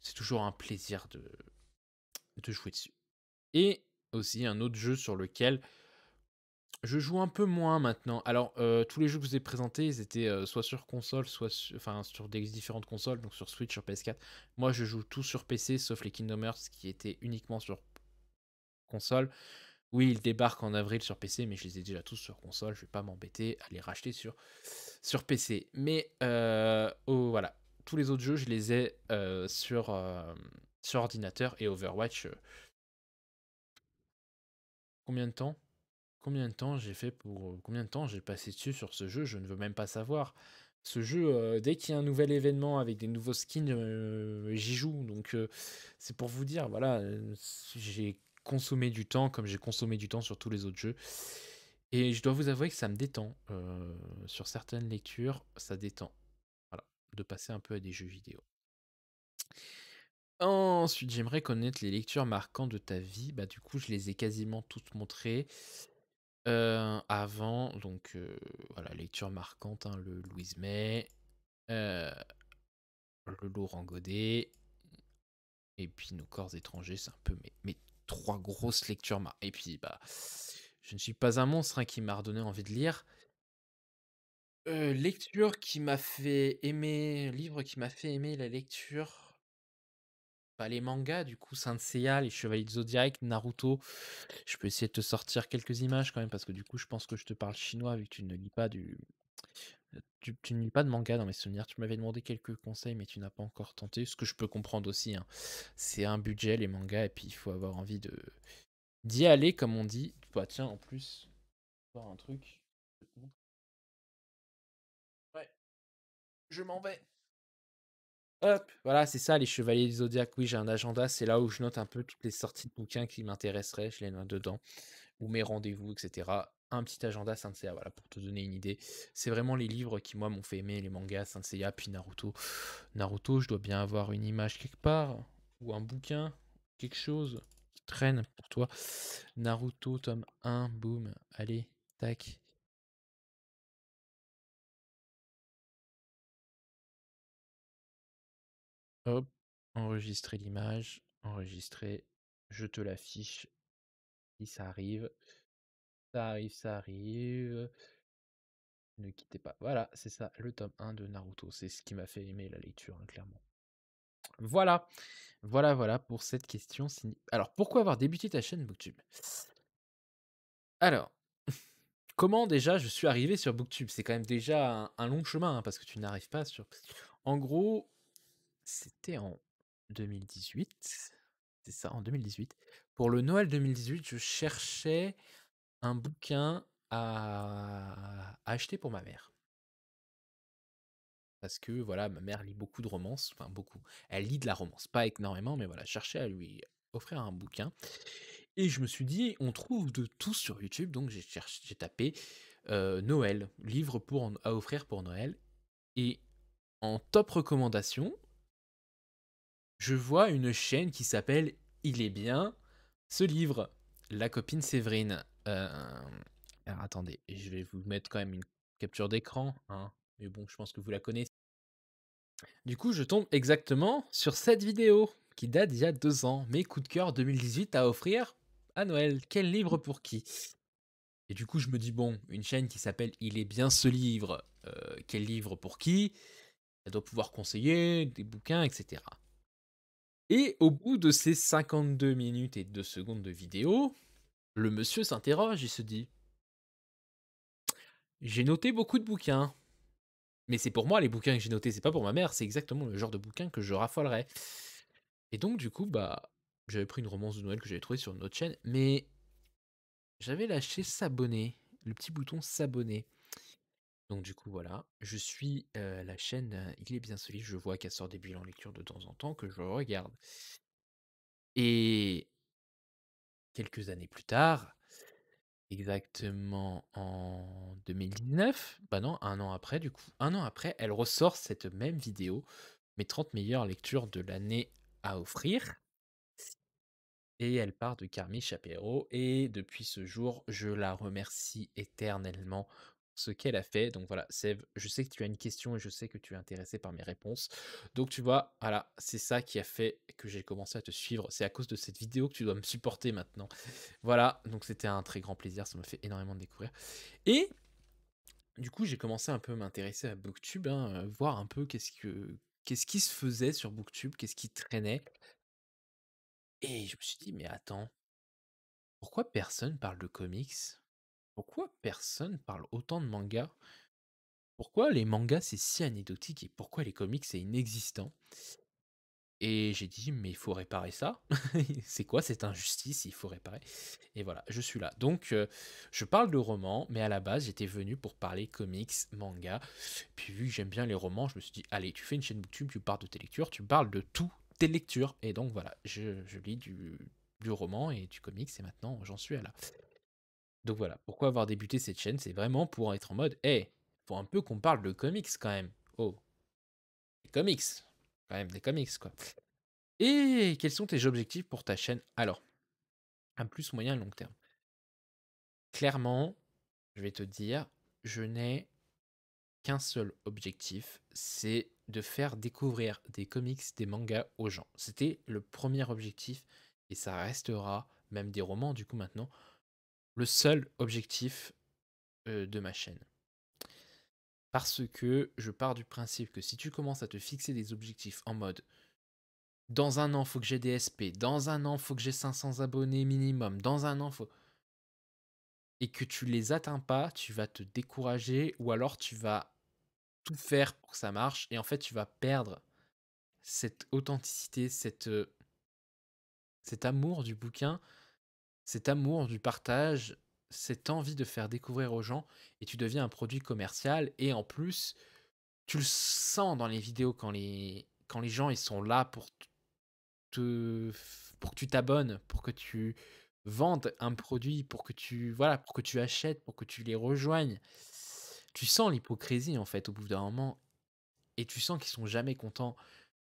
C'est toujours un plaisir de jouer dessus. Et aussi un autre jeu sur lequel je joue un peu moins maintenant. Alors, tous les jeux que je vous ai présentés, ils étaient, soit sur console, soit enfin, sur des différentes consoles, donc sur Switch, sur PS4. Moi, je joue tout sur PC, sauf les Kingdom Hearts qui étaient uniquement sur console. Oui, ils débarquent en avril sur PC, mais je les ai déjà tous sur console. Je vais pas m'embêter à les racheter sur PC. Mais, oh, voilà, tous les autres jeux, je les ai, sur ordinateur, et Overwatch, combien de temps? Combien de temps j'ai fait pour, combien de temps j'ai passé dessus sur ce jeu? Je ne veux même pas savoir. Ce jeu, dès qu'il y a un nouvel événement avec des nouveaux skins, j'y joue. Donc, c'est pour vous dire, voilà, j'ai consommé du temps comme j'ai consommé du temps sur tous les autres jeux. Et je dois vous avouer que ça me détend. Sur certaines lectures, ça détend. Voilà, de passer un peu à des jeux vidéo. Ensuite, j'aimerais connaître les lectures marquantes de ta vie. Bah, du coup, je les ai quasiment toutes montrées. Avant, donc, voilà, lecture marquante, hein, le Louise May, heu, le Laurent Godet, et puis Nos corps étrangers, c'est un peu mes 3 grosses lectures et puis, bah, je ne suis pas un monstre, hein, qui m'a redonné envie de lire. Lecture qui m'a fait aimer livre qui m'a fait aimer la lecture, bah, les mangas du coup, Saint Seiya, Les Chevaliers du Zodiaque, Naruto. Je peux essayer de te sortir quelques images quand même parce que du coup, je pense que je te parle chinois vu que tu ne lis pas tu ne lis pas de manga dans mes souvenirs. Tu m'avais demandé quelques conseils, mais tu n'as pas encore tenté, ce que je peux comprendre aussi, hein. C'est un budget les mangas et puis il faut avoir envie de d'y aller comme on dit. Bah tiens, en plus, voir un truc. Ouais, je m'en vais. Hop, voilà, c'est ça, les Chevaliers du Zodiaque. Oui, j'ai un agenda, c'est là où je note un peu toutes les sorties de bouquins qui m'intéresseraient, je les note dedans, ou mes rendez-vous, et cetera. Un petit agenda Saint Seiya, voilà, pour te donner une idée. C'est vraiment les livres qui, moi, m'ont fait aimer les mangas, Saint Seiya, puis Naruto. Naruto, je dois bien avoir une image quelque part, ou un bouquin, quelque chose qui traîne pour toi. Naruto, tome 1, boum, allez, tac. Hop, enregistrer l'image, enregistrer, je te l'affiche, si ça arrive. Ça arrive, ça arrive. Ne quittez pas. Voilà, c'est ça, le tome 1 de Naruto. C'est ce qui m'a fait aimer la lecture, hein, clairement. Voilà, voilà pour cette question. Alors, pourquoi avoir débuté ta chaîne Booktube? Alors, comment déjà je suis arrivé sur Booktube? C'est quand même déjà un long chemin, hein, parce que tu n'arrives pas sur. En gros, c'était en 2018. C'est ça, en 2018. Pour le Noël 2018, je cherchais un bouquin à acheter pour ma mère. Parce que voilà, ma mère lit beaucoup de romances, enfin beaucoup. Elle lit de la romance, pas énormément, mais voilà, je cherchais à lui offrir un bouquin. Et je me suis dit, on trouve de tout sur YouTube, donc j'ai tapé Noël, livre à offrir pour Noël. Et en top recommandation, je vois une chaîne qui s'appelle Il est bien, ce livre, La copine Séverine. Alors attendez, je vais vous mettre quand même une capture d'écran, hein, mais bon, je pense que vous la connaissez. Du coup, je tombe exactement sur cette vidéo qui date d'il y a 2 ans. Mes coups de cœur 2018 à offrir à Noël. Quel livre pour qui? Et du coup, je me dis: «Bon, une chaîne qui s'appelle Il est bien ce livre, quel livre pour qui? Elle doit pouvoir conseiller des bouquins et cetera». Et au bout de ces 52 minutes et 2 secondes de vidéo, le monsieur s'interroge, il se dit: «J'ai noté beaucoup de bouquins, mais c'est pour moi les bouquins que j'ai notés, c'est pas pour ma mère, c'est exactement le genre de bouquin que je raffolerais». Et donc du coup, bah, j'avais pris une romance de Noël que j'avais trouvée sur une autre chaîne, mais j'avais lâché s'abonner, le petit bouton s'abonner. Donc du coup, voilà, je suis, la chaîne, Il est bien ce livre, je vois qu'elle sort des bilans lecture de temps en temps que je regarde. Et quelques années plus tard, exactement en 2019, bah non, 1 an après du coup, 1 an après, elle ressort cette même vidéo, mes 30 meilleures lectures de l'année à offrir. Et elle part de Carmi Chapero et depuis ce jour, je la remercie éternellement pour ce qu'elle a fait. Donc voilà, Sève, je sais que tu as une question et je sais que tu es intéressé par mes réponses. Donc tu vois, voilà, c'est ça qui a fait que j'ai commencé à te suivre. C'est à cause de cette vidéo que tu dois me supporter maintenant. Voilà, donc c'était un très grand plaisir, ça m'a fait énormément de découvrir. Et du coup, j'ai commencé un peu à m'intéresser à Booktube, hein, voir un peu qu'est-ce qui se faisait sur Booktube, qu'est-ce qui traînait. Et je me suis dit, mais attends, pourquoi personne parle de comics? Pourquoi personne parle autant de mangas? Pourquoi les mangas c'est si anecdotique et pourquoi les comics c'est inexistant? Et j'ai dit: «Mais il faut réparer ça. C'est quoi cette injustice? Il faut réparer» et voilà, je suis là. Donc je parle de romans, mais à la base, j'étais venu pour parler comics, manga. Puis vu que j'aime bien les romans, je me suis dit: «Allez, tu fais une chaîne Booktube, tu parles de tes lectures, tu parles de tout tes lectures» et donc voilà, je lis du roman et du comics et maintenant j'en suis à là. Donc voilà, pourquoi avoir débuté cette chaîne? C'est vraiment pour être en mode: «Hey, faut un peu qu'on parle de comics quand même. Oh, des comics, quand même des comics, quoi». Et quels sont tes objectifs pour ta chaîne? Alors, à plus moyen long terme. Clairement, je vais te dire, je n'ai qu'un seul objectif, c'est de faire découvrir des comics, des mangas aux gens. C'était le premier objectif et ça restera, même des romans du coup maintenant, le seul objectif, de ma chaîne. Parce que je pars du principe que si tu commences à te fixer des objectifs en mode dans 1 an, faut que j'ai des SP, dans 1 an, faut que j'ai 500 abonnés minimum, dans 1 an, faut. Et que tu les atteins pas, tu vas te décourager ou alors tu vas tout faire pour que ça marche et en fait, tu vas perdre cette authenticité, cet amour du bouquin, cet amour du partage, cette envie de faire découvrir aux gens et tu deviens un produit commercial et en plus, tu le sens dans les vidéos quand les gens ils sont là pour que tu t'abonnes, pour que tu vendes un produit, pour que tu voilà, pour que tu achètes, pour que tu les rejoignes. Tu sens l'hypocrisie en fait au bout d'un moment et tu sens qu'ils sont jamais contents.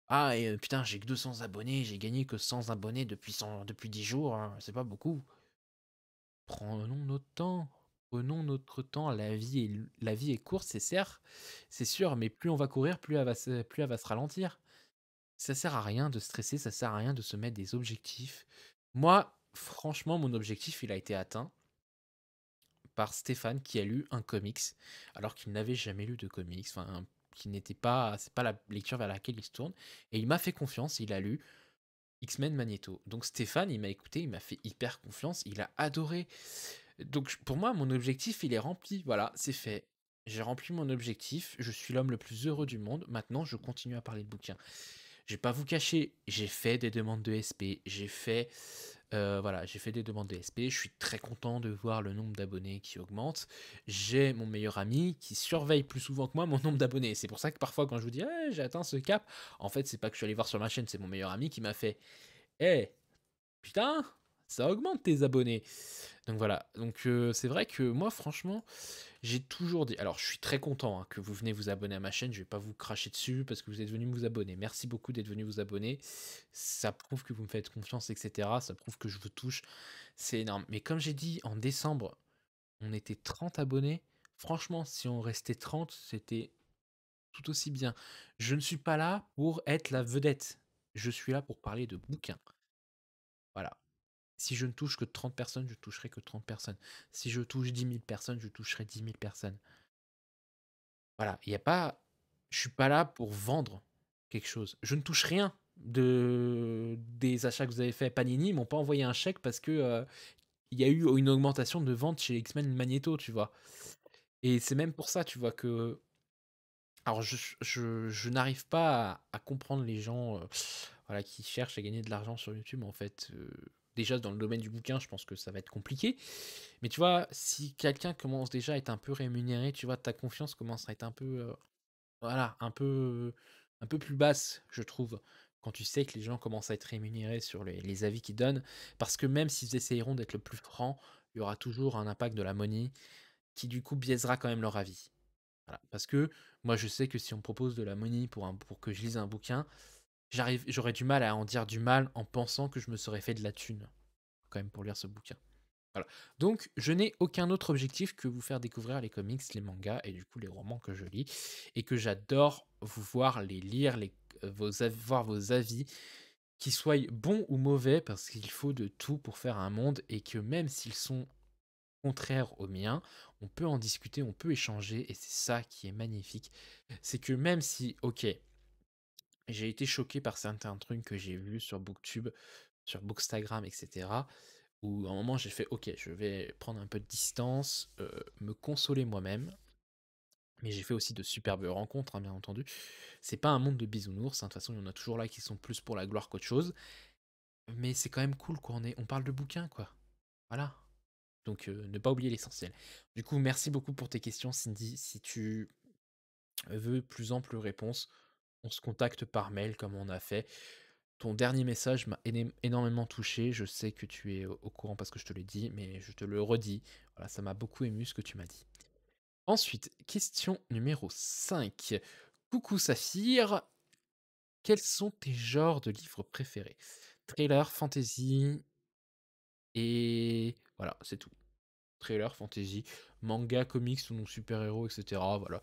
«Ah et putain j'ai que 200 abonnés, j'ai gagné que 100 abonnés depuis 10 jours, hein, c'est pas beaucoup». Prenons notre temps, prenons notre temps, la vie est courte, c'est sûr, mais plus on va courir, plus elle va se ralentir. Ça sert à rien de stresser, ça sert à rien de se mettre des objectifs. Moi, franchement, mon objectif, il a été atteint par Stéphane qui a lu un comics alors qu'il n'avait jamais lu de comics, enfin, qui n'était pas, c'est pas la lecture vers laquelle il se tourne. Et il m'a fait confiance, il a lu X-Men Magneto. Donc Stéphane, il m'a écouté, il m'a fait hyper confiance, il a adoré. Donc pour moi, mon objectif, il est rempli. Voilà, c'est fait. J'ai rempli mon objectif, je suis l'homme le plus heureux du monde. Maintenant, je continue à parler de bouquins. Je vais pas vous cacher, j'ai fait des demandes de SP, voilà, j'ai fait des demandes de SP, je suis très content de voir le nombre d'abonnés qui augmente. J'ai mon meilleur ami qui surveille plus souvent que moi mon nombre d'abonnés. C'est pour ça que parfois quand je vous dis: «Ouais, j'ai atteint ce cap», en fait, c'est pas que je suis allé voir sur ma chaîne, c'est mon meilleur ami qui m'a fait: «Eh, putain, ça augmente tes abonnés». Donc voilà, donc c'est vrai que moi franchement, j'ai toujours dit alors je suis très content, hein, que vous venez vous abonner à ma chaîne, je vais pas vous cracher dessus parce que vous êtes venus vous abonner. Merci beaucoup d'être venus vous abonner. Ça prouve que vous me faites confiance et cetera, ça prouve que je vous touche, c'est énorme. Mais comme j'ai dit en décembre, on était 30 abonnés. Franchement, si on restait 30, c'était tout aussi bien. Je ne suis pas là pour être la vedette. Je suis là pour parler de bouquins. Voilà. Si je ne touche que 30 personnes, je toucherai que 30 personnes. Si je touche 10 000 personnes, je toucherai 10 000 personnes. Voilà, il y a pas je suis pas là pour vendre quelque chose. Je ne touche rien des achats que vous avez fait. Panini, ils m'ont pas envoyé un chèque parce que, il y a eu une augmentation de vente chez X-Men Magneto, tu vois? Et c'est même pour ça, tu vois, que alors je n'arrive pas à comprendre les gens, voilà, qui cherchent à gagner de l'argent sur YouTube, en fait, déjà dans le domaine du bouquin, je pense que ça va être compliqué. Mais tu vois, si quelqu'un commence déjà à être un peu rémunéré, tu vois, ta confiance commence à être un peu, voilà, un peu plus basse, je trouve, quand tu sais que les gens commencent à être rémunérés sur les avis qu'ils donnent. Parce que même s'ils essayeront d'être le plus franc, il y aura toujours un impact de la money qui, du coup, biaisera quand même leur avis. Voilà. Parce que moi, je sais que si on me propose de la money pour que je lise un bouquin, j'aurais du mal à en dire du mal en pensant que je me serais fait de la thune, quand même, pour lire ce bouquin. Voilà. Donc, je n'ai aucun autre objectif que vous faire découvrir les comics, les mangas et du coup les romans que je lis et que j'adore vous voir les lire, voir vos avis, qu'ils soient bons ou mauvais, parce qu'il faut de tout pour faire un monde et que même s'ils sont contraires aux miens, on peut en discuter, on peut échanger et c'est ça qui est magnifique. C'est que même si, ok, j'ai été choqué par certains trucs que j'ai vus sur Booktube, sur Bookstagram, etc. Où à un moment j'ai fait: «OK, je vais prendre un peu de distance, me consoler moi-même». Mais j'ai fait aussi de superbes rencontres, hein, bien entendu. C'est pas un monde de bisounours, hein, de toute façon, il y en a toujours là qui sont plus pour la gloire qu'autre chose. Mais c'est quand même cool quoi, on parle de bouquins, quoi. Voilà. Donc ne pas oublier l'essentiel. Du coup, merci beaucoup pour tes questions, Cindy. Si tu veux plus ample réponse, on se contacte par mail comme on a fait. Ton dernier message m'a énormément touché. Je sais que tu es au courant parce que je te l'ai dit, mais je te le redis. Voilà, ça m'a beaucoup ému ce que tu m'as dit. Ensuite, question numéro 5. Coucou Saphir, quels sont tes genres de livres préférés? Thriller, fantasy et voilà, c'est tout. Thriller, fantasy, manga, comics ou non super-héros, etc. Voilà.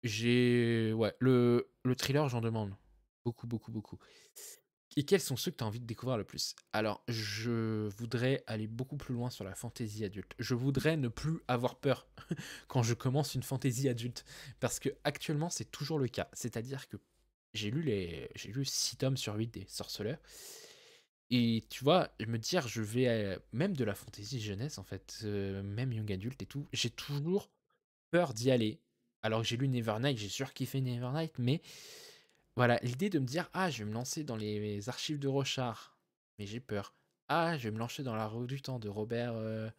Ouais, le thriller, j'en demande. Beaucoup, beaucoup, beaucoup. Et quels sont ceux que tu as envie de découvrir le plus? Alors, je voudrais aller beaucoup plus loin sur la fantaisie adulte. Je voudrais ne plus avoir peur quand je commence une fantaisie adulte. Parce que actuellement, c'est toujours le cas. C'est-à-dire que j'ai lu 6 tomes sur 8 des Sorceleurs. Et tu vois, me dire, je vais même de la fantaisie jeunesse, en fait, même young adulte et tout, j'ai toujours peur d'y aller. Alors que j'ai lu Nevernight, j'ai surkiffé Nevernight, mais voilà, l'idée de me dire: «Ah, je vais me lancer dans les archives de Rochard», mais j'ai peur. «Ah, je vais me lancer dans la roue du temps de Robert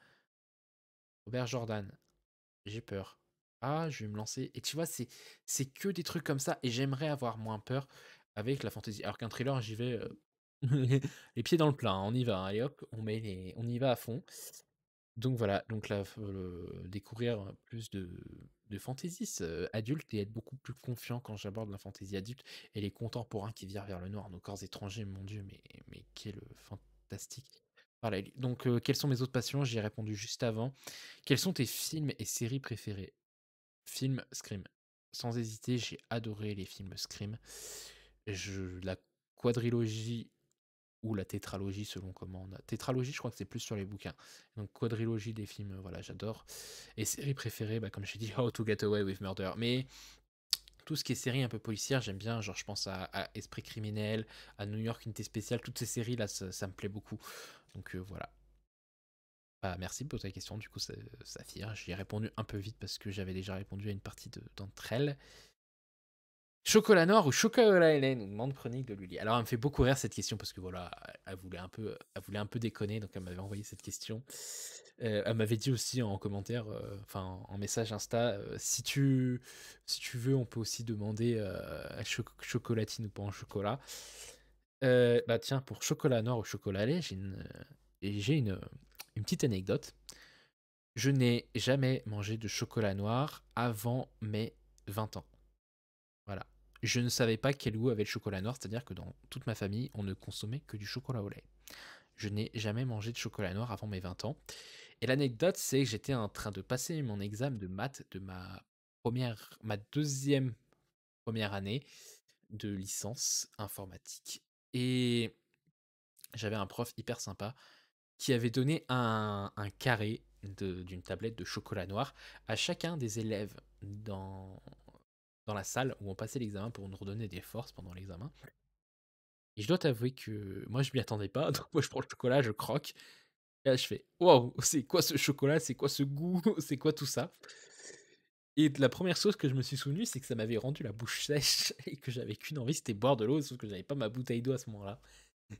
Jordan», j'ai peur. «Ah, je vais me lancer» et tu vois, c'est que des trucs comme ça et j'aimerais avoir moins peur avec la fantaisie. Alors qu'un thriller, j'y vais, les pieds dans le plat, hein, on y va, hein, allez hop, on y va à fond. Donc voilà, donc là, découvrir plus de fantaisies adultes et être beaucoup plus confiant quand j'aborde la fantaisie adulte et les contemporains qui virent vers le noir, nos corps étrangers, mon Dieu, mais quel fantastique. Voilà, donc quelles sont mes autres passions? J'y ai répondu juste avant. Quels sont tes films et séries préférés? Film Scream. Sans hésiter, j'ai adoré les films Scream. La quadrilogie ou la tétralogie selon comment on a tétralogie, je crois que c'est plus sur les bouquins. Donc quadrilogie des films, voilà, j'adore. Et série préférée, bah, comme j'ai dit, How to Get Away with Murder. Mais tout ce qui est série un peu policière, j'aime bien. Genre, je pense à Esprit criminel, à New York Unité spéciale. Toutes ces séries-là, ça me plaît beaucoup. Donc voilà. Bah, merci pour ta question. Du coup, Saphir, j'y ai répondu un peu vite parce que j'avais déjà répondu à une partie d'entre elles. Chocolat noir ou chocolat lait? Nous demande Chronique de Lully. Alors, elle me fait beaucoup rire cette question parce que voilà, elle voulait un peu déconner, donc elle m'avait envoyé cette question. Elle m'avait dit aussi en commentaire, enfin en message Insta, si tu veux, on peut aussi demander chocolatine ou pas en chocolat. Bah tiens, pour chocolat noir ou chocolat lait, j'ai une petite anecdote. Je n'ai jamais mangé de chocolat noir avant mes 20 ans. Voilà. Je ne savais pas quel goût avait le chocolat noir, c'est-à-dire que dans toute ma famille, on ne consommait que du chocolat au lait. Je n'ai jamais mangé de chocolat noir avant mes 20 ans. Et l'anecdote, c'est que j'étais en train de passer mon examen de maths de ma deuxième première année de licence informatique et j'avais un prof hyper sympa qui avait donné un carré d'une tablette de chocolat noir à chacun des élèves dans la salle où on passait l'examen pour nous redonner des forces pendant l'examen. Et je dois t'avouer que moi, je m'y attendais pas. Donc, moi, je prends le chocolat, je croque. Et là, je fais waouh, c'est quoi ce chocolat? C'est quoi ce goût? C'est quoi tout ça? Et la première chose que je me suis souvenu, c'est que ça m'avait rendu la bouche sèche et que j'avais qu'une envie, c'était boire de l'eau, sauf que j'avais pas ma bouteille d'eau à ce moment-là.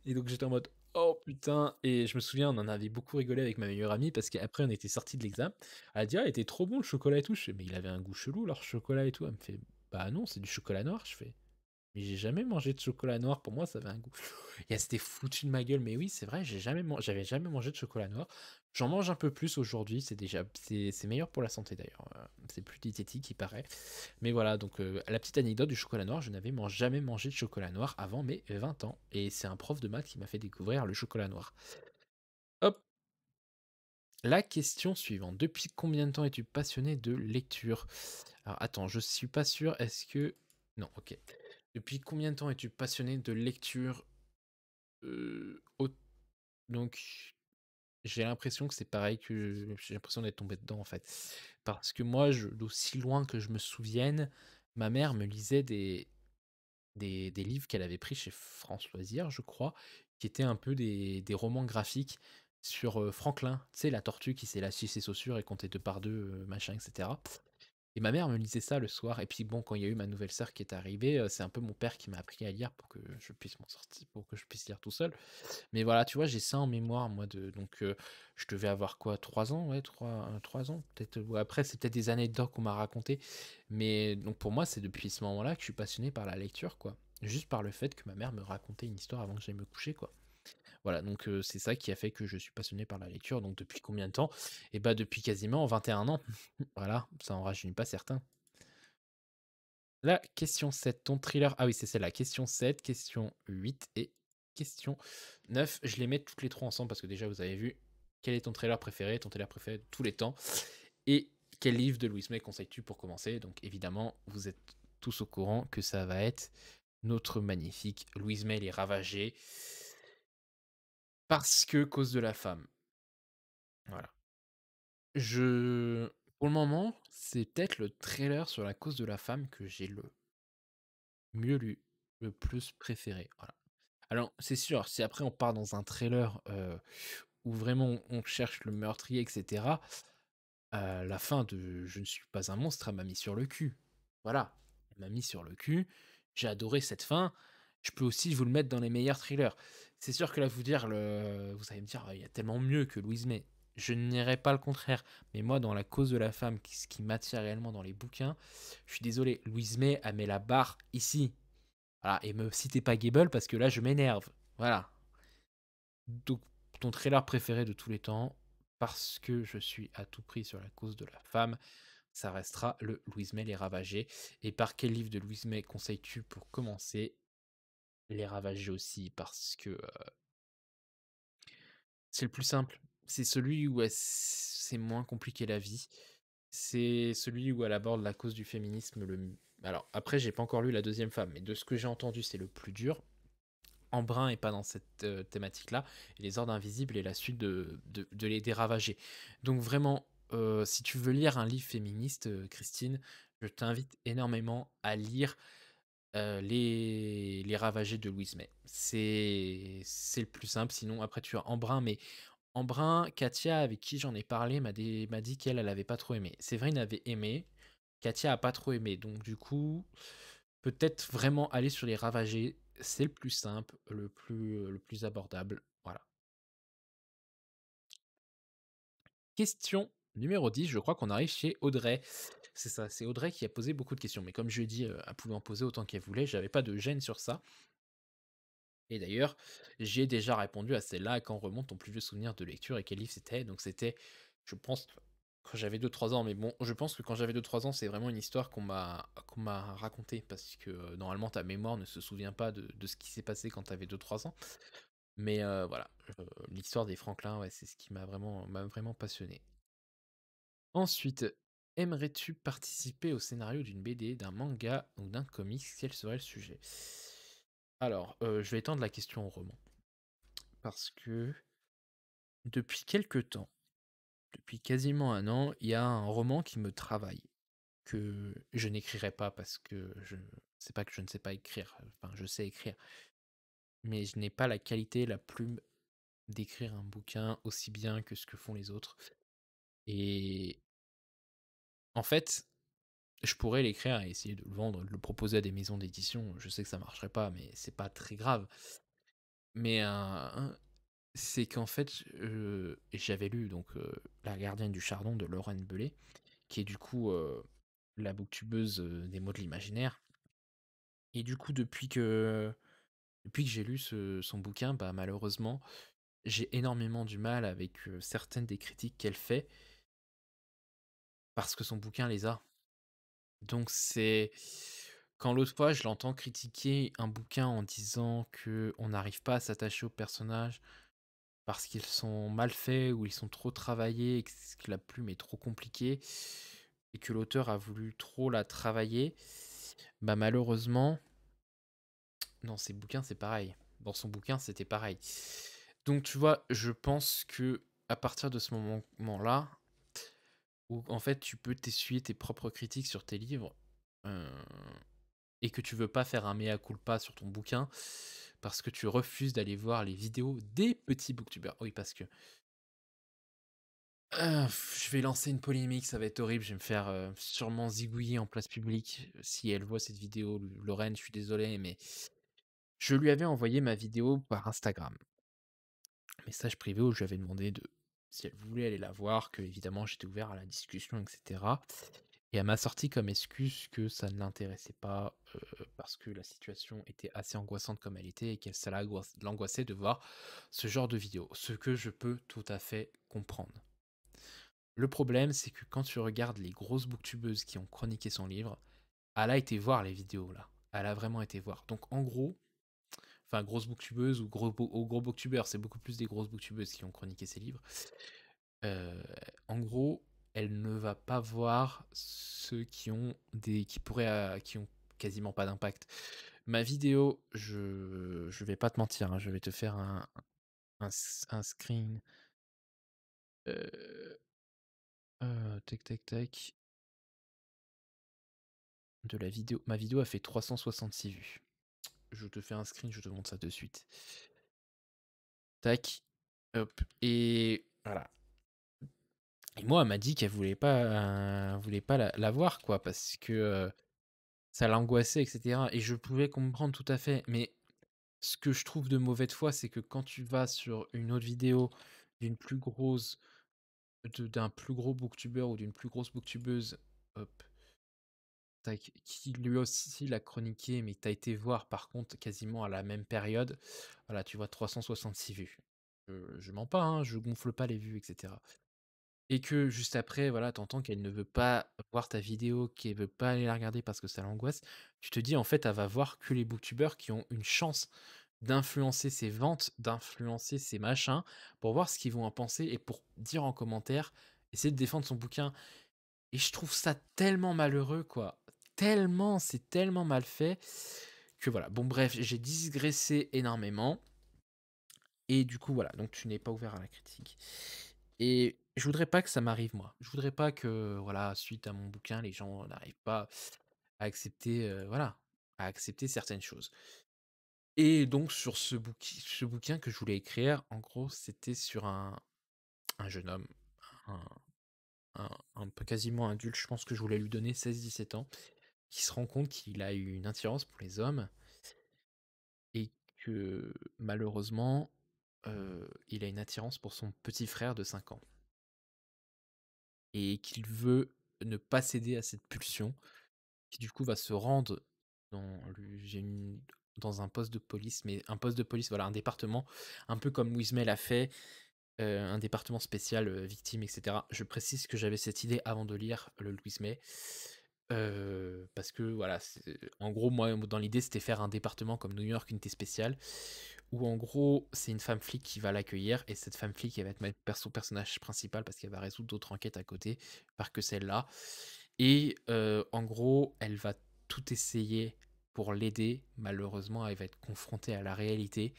Et donc j'étais en mode: «Oh putain» et je me souviens, on en avait beaucoup rigolé avec ma meilleure amie parce qu'après on était sortis de l'examen. Elle a dit: «Ah, il était trop bon le chocolat et tout». Je fais: «Mais il avait un goût chelou leur chocolat et tout». Elle me fait: «Bah non, c'est du chocolat noir». Je fais: «Mais j'ai jamais mangé de chocolat noir, pour moi ça avait un goût». Et elle s'était foutue de ma gueule, mais oui, c'est vrai, j'avais jamais mangé de chocolat noir. J'en mange un peu plus aujourd'hui, c'est meilleur pour la santé d'ailleurs, c'est plus diététique, il paraît. Mais voilà, donc la petite anecdote du chocolat noir, je n'avais jamais mangé de chocolat noir avant mes 20 ans et c'est un prof de maths qui m'a fait découvrir le chocolat noir. Hop, la question suivante. Depuis combien de temps es-tu passionné de lecture? Alors attends, je suis pas sûr, est-ce que non, OK. Depuis combien de temps es-tu passionné de lecture? Au donc j'ai l'impression que c'est pareil que j'ai l'impression d'être tombé dedans, en fait. Parce que moi, d'aussi loin que je me souvienne, ma mère me lisait des livres qu'elle avait pris chez France Loisirs, je crois, qui étaient un peu des romans graphiques sur, Franklin. Tu sais, la tortue qui s'est lâché ses chaussures et comptait 2 par 2, machin et cetera. Et ma mère me lisait ça le soir et puis bon, quand il y a eu ma nouvelle sœur qui est arrivée, c'est un peu mon père qui m'a appris à lire pour que je puisse lire tout seul. Mais voilà, tu vois, j'ai ça en mémoire moi je devais avoir quoi? 3 ans, ouais, 3 ans peut-être, ouais, après c'est peut-être des anecdotes qu'on m'a racontées, mais donc pour moi, c'est depuis ce moment-là que je suis passionné par la lecture, quoi. Juste par le fait que ma mère me racontait une histoire avant que j'aille me coucher, quoi. Voilà, donc c'est ça qui a fait que je suis passionné par la lecture, donc depuis combien de temps? Et bah, depuis quasiment 21 ans. Voilà, ça en rajeunit pas certains. La question 7, ton thriller ah oui, c'est celle-là, question 7, question 8 et question 9. Je les mets toutes les 3 ensemble parce que déjà vous avez vu. Quel est ton trailer préféré de tous les temps? Et quel livre de Louis May conseilles-tu pour commencer? Donc évidemment, vous êtes tous au courant que ça va être notre magnifique Louise May les Ravagés parce que cause de la femme. Voilà. Je pour le moment, c'est peut-être le trailer sur la cause de la femme que j'ai le mieux lu, le plus préféré, voilà. Alors, c'est sûr, si après on part dans un trailer, où vraiment on cherche le meurtrier et cetera, la fin de «Je ne suis pas un monstre», elle m'a mis sur le cul. Voilà, elle m'a mis sur le cul. J'ai adoré cette fin. Je peux aussi vous le mettre dans les meilleurs thrillers. C'est sûr que là, vous allez me dire: «Ah, il y a tellement mieux que Louise May». Je ne dirais pas le contraire, mais moi, dans La cause de la femme, ce qui m'attire réellement dans les bouquins, je suis désolé, Louise May, elle met la barre ici. Voilà, et me citez pas Gable parce que là, je m'énerve. Voilà. Donc, ton trailer préféré de tous les temps, parce que je suis à tout prix sur la cause de la femme, ça restera le Louise May Les Ravagés. Et par quel livre de Louise May conseilles-tu pour commencer? Les Ravagés aussi, parce que c'est le plus simple. C'est celui où c'est moins compliqué la vie. C'est celui où elle aborde la cause du féminisme alors, après, j'ai pas encore lu La deuxième femme, mais de ce que j'ai entendu, c'est le plus dur. Embrun est pas dans cette thématique-là, et Les Ordres Invisibles est la suite de Les Déravagés. Donc vraiment, si tu veux lire un livre féministe, Christine, je t'invite énormément à lire les Ravagés de Louise May. C'est le plus simple, sinon après tu as Embrun, mais Embrun, Katia, avec qui j'en ai parlé, m'a dit qu'elle, elle avait pas trop aimé. Séverine avait aimé, Katia a pas trop aimé, donc du coup, peut-être vraiment aller sur les Ravagés, c'est le plus simple, le plus abordable, voilà. Question numéro 10, je crois qu'on arrive chez Audrey. C'est ça, c'est Audrey qui a posé beaucoup de questions, mais comme je lui ai dit, elle pouvait en poser autant qu'elle voulait, j'avais pas de gêne sur ça. Et d'ailleurs, j'ai déjà répondu à celle-là: «Quand remonte ton plus vieux souvenir de lecture et quel livre c'était?» Donc c'était, je pense, quand j'avais 2 3 ans, mais bon, je pense que quand j'avais 2 3 ans, c'est vraiment une histoire qu'on m'a racontée parce que, normalement ta mémoire ne se souvient pas de ce qui s'est passé quand tu avais 2-3 ans. Mais voilà, l'histoire des Franklin, ouais, c'est ce qui m'a vraiment passionné. Ensuite, aimerais-tu participer au scénario d'une BD, d'un manga ou d'un comics? Quel serait le sujet? Alors, je vais étendre la question au roman. Parce que depuis quelque temps, depuis quasiment un an, il y a un roman qui me travaille, que je n'écrirai pas parce que je c'est pas que je ne sais pas écrire, enfin je sais écrire, mais je n'ai pas la qualité, la plume d'écrire un bouquin aussi bien que ce que font les autres. Et en fait, je pourrais l'écrire et essayer de le vendre, de le proposer à des maisons d'édition. Je sais que ça marcherait pas, mais c'est pas très grave. Mais c'est qu'en fait, j'avais lu donc La gardienne du chardon de Lorraine Bellet, qui est du coup la booktubeuse des mots de l'imaginaire. Et du coup, depuis que j'ai lu son bouquin, bah malheureusement, j'ai énormément du mal avec certaines des critiques qu'elle fait parce que son bouquin les a. Donc c'est quand l'autre fois je l'entends critiquer un bouquin en disant que on n'arrive pas à s'attacher aux personnages parce qu'ils sont mal faits ou ils sont trop travaillés et que la plume est trop compliquée et que l'auteur a voulu trop la travailler, bah malheureusement, dans ses bouquins c'est pareil. Dans son bouquin c'était pareil. Donc tu vois, je pense que à partir de ce moment-là, où en fait tu peux t'essuyer tes propres critiques sur tes livres, heu et que tu veux pas faire un mea culpa sur ton bouquin parce que tu refuses d'aller voir les vidéos des petits booktubers. Oui, parce que je vais lancer une polémique, ça va être horrible, je vais me faire sûrement zigouiller en place publique si elle voit cette vidéo. Lorraine, je suis désolé, mais je lui avais envoyé ma vidéo par Instagram. Message privé où je lui avais demandé de si elle voulait aller la voir, que évidemment j'étais ouvert à la discussion, etc. Et elle m'a sorti comme excuse que ça ne l'intéressait pas, parce que la situation était assez angoissante comme elle était et que ça l'angoissait de voir ce genre de vidéo. Ce que je peux tout à fait comprendre. Le problème, c'est que quand tu regardes les grosses booktubeuses qui ont chroniqué son livre, elle a été voir les vidéos là. Elle a vraiment été voir. Donc en gros, enfin grosse booktubeuse ou gros booktubeur, c'est beaucoup plus des grosses booktubeuses qui ont chroniqué ses livres. Heu, En gros, elle ne va pas voir ceux qui ont quasiment pas d'impact. Ma vidéo, je vais pas te mentir, hein, je vais te faire un screen, heu tac, tac, tac, de la vidéo. Ma vidéo a fait 366 vues. Je te fais un screen, je te montre ça de suite. Tac, hop et voilà. Et moi, elle m'a dit qu'elle voulait pas la voir quoi parce que, ça l'angoissait et cetera et je pouvais comprendre tout à fait, mais ce que je trouve de mauvaise foi, c'est que quand tu vas sur une autre vidéo d'une plus grosse d'un plus gros booktuber ou d'une plus grosse booktubeuse, hop, tac, qui lui aussi l'a chroniqué, mais tu as été voir par contre quasiment à la même période, voilà, tu vois 366 vues. Je mens pas, hein, je gonfle pas les vues et cetera. Et que juste après, voilà, t'entends qu'elle ne veut pas voir ta vidéo, qu'elle veut pas aller la regarder parce que ça l'angoisse, tu te dis en fait, elle va voir que les booktubers qui ont une chance d'influencer ses ventes, d'influencer ses machins, pour voir ce qu'ils vont en penser et pour dire en commentaire, essayer de défendre son bouquin. Et je trouve ça tellement malheureux, quoi. Tellement, c'est tellement mal fait que voilà. Bon, bref, j'ai digressé énormément. Et du coup, voilà, donc tu n'es pas ouvert à la critique. Et je voudrais pas que ça m'arrive moi. Je voudrais pas que, voilà, suite à mon bouquin, les gens n'arrivent pas à accepter, voilà, à accepter certaines choses. Et donc sur ce bouquin que je voulais écrire, en gros, c'était sur un jeune homme, un un peu quasiment adulte, je pense que je voulais lui donner 16, 17 ans, qui se rend compte qu'il a eu une attirance pour les hommes et que malheureusement, il a une attirance pour son petit frère de 5 ans. Et qu'il veut ne pas céder à cette pulsion, qui du coup va se rendre dans le j'ai une dans un poste de police, mais un poste de police, voilà, un département, un peu comme Louise May l'a fait, un département spécial, victimes et cetera. Je précise que j'avais cette idée avant de lire le Louise May. Parce que voilà, en gros, moi, dans l'idée, c'était faire un département comme New York, unité spéciale, où en gros, c'est une femme flic qui va l'accueillir, et cette femme flic, elle va être son personnage principal parce qu'elle va résoudre d'autres enquêtes à côté, pas que celle-là. Et en gros, elle va tout essayer pour l'aider. Malheureusement, elle va être confrontée à la réalité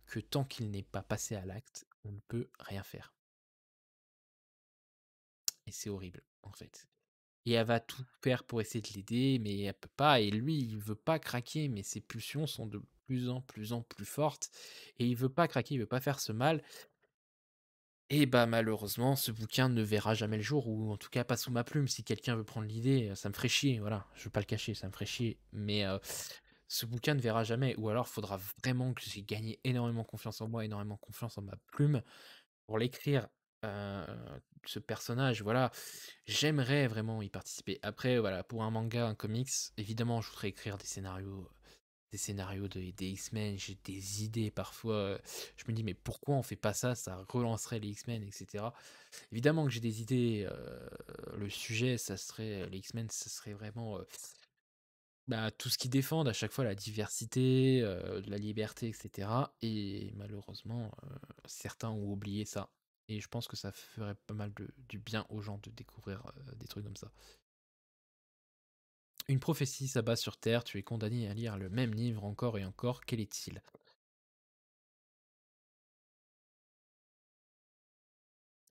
que tant qu'il n'est pas passé à l'acte, on ne peut rien faire. Et c'est horrible, en fait. Et elle va tout faire pour essayer de l'aider, mais elle peut pas, et lui, il veut pas craquer, mais ses pulsions sont de plus en plus fortes, et il veut pas craquer, il veut pas faire ce mal. Et bah, malheureusement, ce bouquin ne verra jamais le jour, ou en tout cas pas sous ma plume. Si quelqu'un veut prendre l'idée, ça me ferait chier, voilà, je veux pas le cacher, ça me ferait chier. Mais ce bouquin ne verra jamais, ou alors faudra vraiment que j'ai gagné énormément confiance en moi, énormément confiance en ma plume pour l'écrire, heu, ce personnage, voilà. J'aimerais vraiment y participer. Après, voilà, pour un manga, un comics, évidemment, je voudrais écrire des scénarios des X-Men. J'ai des idées parfois, je me dis: «Mais pourquoi on fait pas ça? Ça relancerait les X-Men», et cetera. Évidemment que j'ai des idées, le sujet, ça serait les X-Men, ça serait vraiment, bah, tout ce qu'ils défendent à chaque fois, la diversité, la liberté, et cetera, et malheureusement, certains ont oublié ça, et je pense que ça ferait pas mal de du bien aux gens de découvrir, des trucs comme ça. Une prophétie s'abat sur terre, tu es condamné à lire le même livre encore et encore, quel est-il?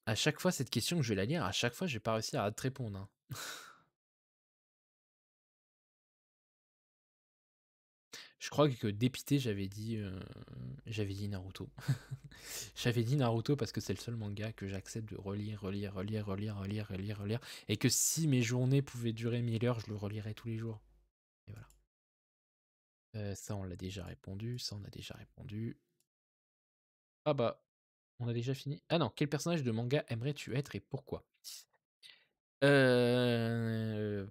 À chaque fois cette question que je vais la lire, à chaque fois je vais pas réussir à te répondre, hein. Je crois que dépité, j'avais dit Naruto. J'avais dit Naruto parce que c'est le seul manga que j'accepte de relire, relire, relire, relire, relire, relire, relire, et que si mes journées pouvaient durer 1000 heures, je le relirais tous les jours, et voilà. Ça on l'a déjà répondu, ça on a déjà répondu. Ah bah, on a déjà fini? Ah non, quel personnage de manga aimerais-tu être et pourquoi? Heu,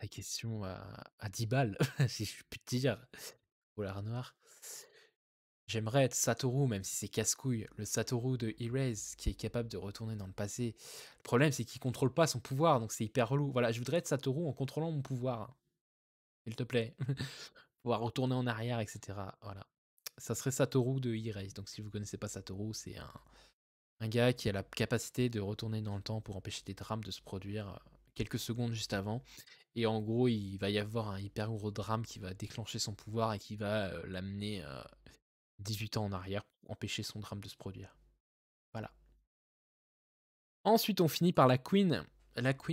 la question à 10 balles, si je puis te dire. Polar noir. J'aimerais être Satoru, même si c'est casse-couille, le Satoru de Erase, qui est capable de retourner dans le passé. Le problème, c'est qu'il contrôle pas son pouvoir, donc c'est hyper relou. Voilà, je voudrais être Satoru en contrôlant mon pouvoir, s'il te plaît. Pouvoir retourner en arrière, et cetera, voilà. Ça serait Satoru de Erase, donc si vous connaissez pas Satoru, c'est un gars qui a la capacité de retourner dans le temps pour empêcher des drames de se produire, quelques secondes juste avant, et en gros, il va y avoir un hyper gros drame qui va déclencher son pouvoir et qui va, l'amener, 18 ans en arrière pour empêcher son drame de se produire. Voilà. Ensuite, on finit par la queen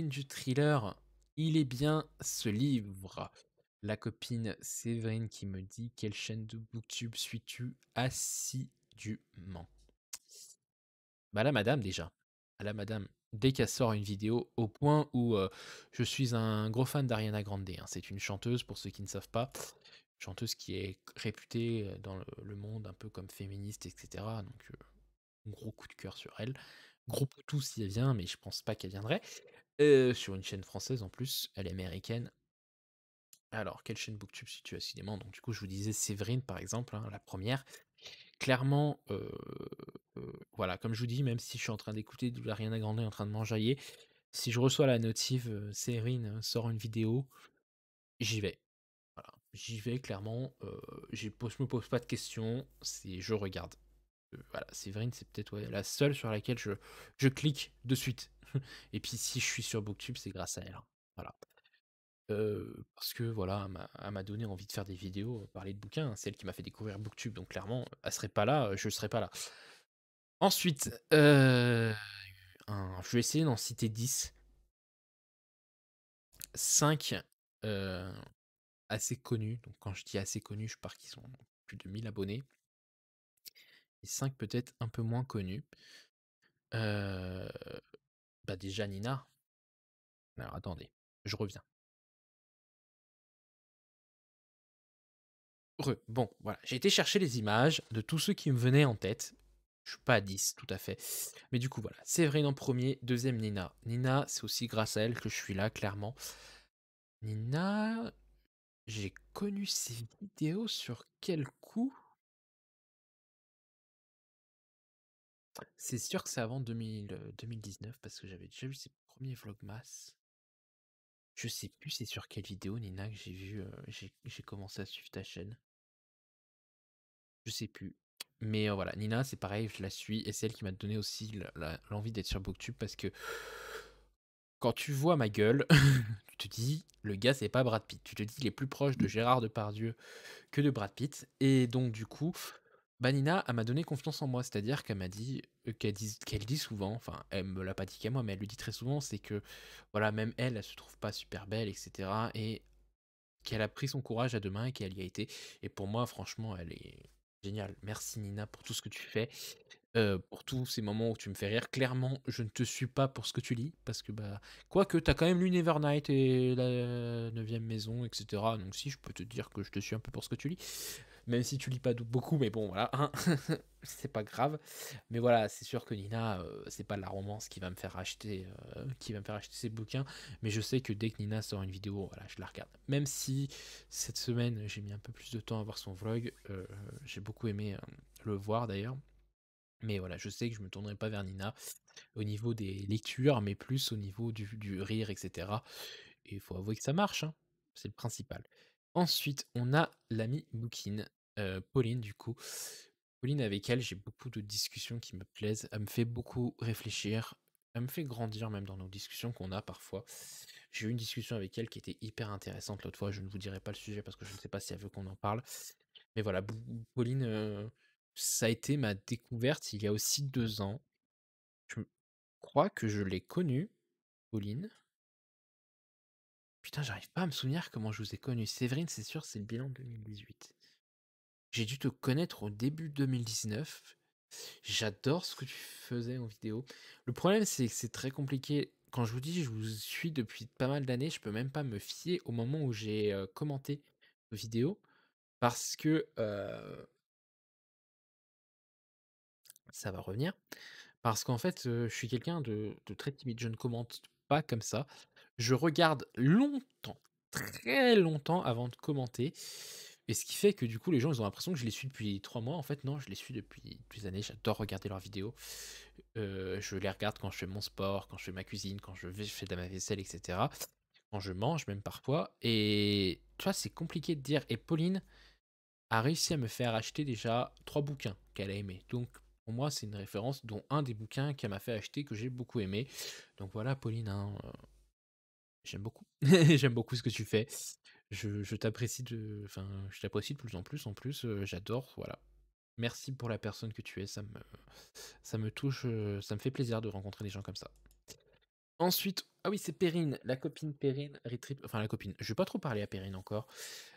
du thriller. Il est bien ce livre. La copine Séverine qui me dit: «Quelle chaîne de booktube suis-tu assidûment?» Bah, la madame déjà. La madame, dès qu'elle sort une vidéo, au point où, je suis un gros fan d'Ariana Grande, hein. C'est une chanteuse, pour ceux qui ne savent pas, chanteuse qui est réputée, dans le monde un peu comme féministe, et cetera, donc gros coup de cœur sur elle. Gros poutou si elle vient, mais je pense pas qu'elle viendrait. Sur une chaîne française en plus, elle est américaine. Alors, quelle chaîne Booktube situe assidément? Donc du coup, je vous disais Séverine par exemple, hein, la première. Clairement, voilà, comme je vous dis, même si je suis en train d'écouter de l'Ariana Grande en train de m'enjailler, si je reçois la notif, Séverine, sort une vidéo, j'y vais. Voilà, j'y vais clairement, je me pose pas de questions, c'est je regarde. Voilà, Séverine, c'est peut-être, ouais, la seule sur laquelle je clique de suite. Et puis si je suis sur Booktube, c'est grâce à elle, hein. Voilà. Parce que voilà, elle m'a donné envie de faire des vidéos, parler de bouquins, hein. C'est elle qui m'a fait découvrir Booktube, donc clairement, elle serait pas là, je serais pas là. Ensuite, je vais essayer d'en citer 10. 5 heu, assez connus, donc quand je dis assez connus, je pars qu'ils sont plus de 1000 abonnés, et 5 peut-être un peu moins connus. Heu, Bah, déjà Nina. Alors attendez, je reviens. Bon, voilà, j'ai été chercher les images de tous ceux qui me venaient en tête. Je suis pas à 10 tout à fait. Mais du coup, voilà, Séverine en premier, deuxième Nina. Nina, c'est aussi grâce à elle que je suis là, clairement. Nina, j'ai connu ses vidéos sur quel coup? C'est sûr que c'est avant 2019 parce que j'avais déjà vu ses premiers vlogmas. Je sais plus c'est sur quelle vidéo, Nina, que j'ai vu, j'ai commencé à suivre ta chaîne. Je sais plus. Mais voilà, Nina, c'est pareil, je la suis et c'est elle qui m'a donné aussi l'envie d'être sur Booktube parce que quand tu vois ma gueule, tu te dis: «Le gars, c'est pas Brad Pitt». Tu te dis: «Il est plus proche de Gérard Depardieu que de Brad Pitt» et donc du coup, bah, Nina, elle m'a donné confiance en moi. C'est-à-dire qu'elle m'a dit, qu'elle dit souvent, enfin, elle me l'a pas dit qu'à moi, mais elle le dit très souvent, c'est que, voilà, même elle, elle se trouve pas super belle et cetera et qu'elle a pris son courage à 2 mains et qu'elle y a été et pour moi, franchement, elle est géniale. Merci Nina pour tout ce que tu fais, pour tous ces moments où tu me fais rire. Clairement, je ne te suis pas pour ce que tu lis parce que, bah, quoique tu as quand même lu Nevernight et la Neuvième Maison et cetera, donc si, je peux te dire que je te suis un peu pour ce que tu lis. Même si tu lis pas beaucoup, mais bon, voilà, hein, c'est pas grave. Mais voilà, c'est sûr que Nina, c'est pas la romance qui va me faire acheter ses bouquins, mais je sais que dès que Nina sort une vidéo, voilà, je la regarde. Même si cette semaine, j'ai mis un peu plus de temps à voir son vlog, j'ai beaucoup aimé, le voir d'ailleurs. Mais voilà, je sais que je me tournerai pas vers Nina au niveau des lectures, mais plus au niveau du rire et cetera. Et il faut avouer que ça marche, hein, c'est le principal. Ensuite, on a l'amie Boukine, Pauline du coup. Pauline avec elle, j'ai beaucoup de discussions qui me plaisent. Elle me fait beaucoup réfléchir, elle me fait grandir même dans nos discussions qu'on a parfois. J'ai eu une discussion avec elle qui était hyper intéressante l'autre fois, je ne vous dirai pas le sujet parce que je ne sais pas si elle veut qu'on en parle. Mais voilà, Pauline, ça a été ma découverte il y a aussi 2 ans. Je crois que je l'ai connue, Pauline. Putain, j'arrive pas à me souvenir comment je vous ai connu. Séverine, c'est sûr, c'est le bilan 2018. J'ai dû te connaître au début 2019. J'adore ce que tu faisais en vidéo. Le problème, c'est que c'est très compliqué. Quand je vous dis, je vous suis depuis pas mal d'années, je peux même pas me fier au moment où j'ai commenté vos vidéos parce que ça va revenir. Parce qu'en fait, je suis quelqu'un de très timide. Je ne commente pas comme ça. Je regarde longtemps, très longtemps avant de commenter et ce qui fait que du coup, les gens, ils ont l'impression que je les suis depuis 3 mois. En fait, non, je les suis depuis des années. J'adore regarder leurs vidéos. Je les regarde quand je fais mon sport, quand je fais ma cuisine, quand je fais de ma vaisselle et cetera. Quand je mange même parfois et tu vois, c'est compliqué de dire et Pauline a réussi à me faire acheter déjà 3 bouquins qu'elle a aimés. Donc pour moi, c'est une référence, dont un des bouquins qu'elle m'a fait acheter que j'ai beaucoup aimé. Donc voilà, Pauline, hein, j'aime beaucoup. J'aime beaucoup ce que tu fais. Je t'apprécie enfin, je t'apprécie de plus, en plus, j'adore, voilà. Merci pour la personne que tu es, ça me touche, ça me fait plaisir de rencontrer des gens comme ça. Ensuite, ah oui, c'est Perrine, la copine Perrine, Retrip, enfin la copine. Je vais pas trop parler à Perrine encore,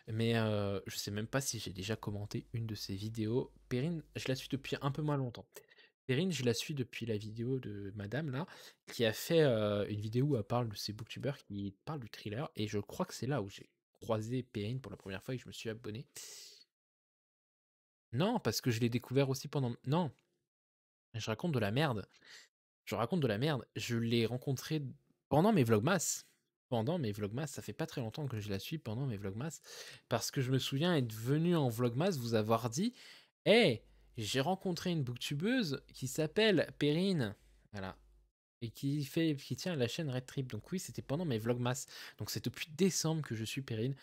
mais je sais même pas si j'ai déjà commenté une de ses vidéos. Perrine, je la suis depuis un peu moins longtemps. Perrine, je la suis depuis la vidéo de madame là, qui a fait, une vidéo où elle parle de ses booktubers qui parlent du thriller et je crois que c'est là où j'ai croisé Perrine pour la première fois et que je me suis abonné. Non, parce que je l'ai découvert aussi pendant non, je raconte de la merde. Je raconte de la merde. Je l'ai rencontrée pendant mes vlogmas. Pendant mes vlogmas, ça fait pas très longtemps que je la suis pendant mes vlogmas, parce que je me souviens être venu en vlogmas vous avoir dit: «Hey, j'ai rencontré une booktubeuse qui s'appelle Perrine». Voilà et qui tient la chaîne Red Trip. Donc oui, c'était pendant mes vlogmas. Donc c'est depuis décembre que je suis Perrine.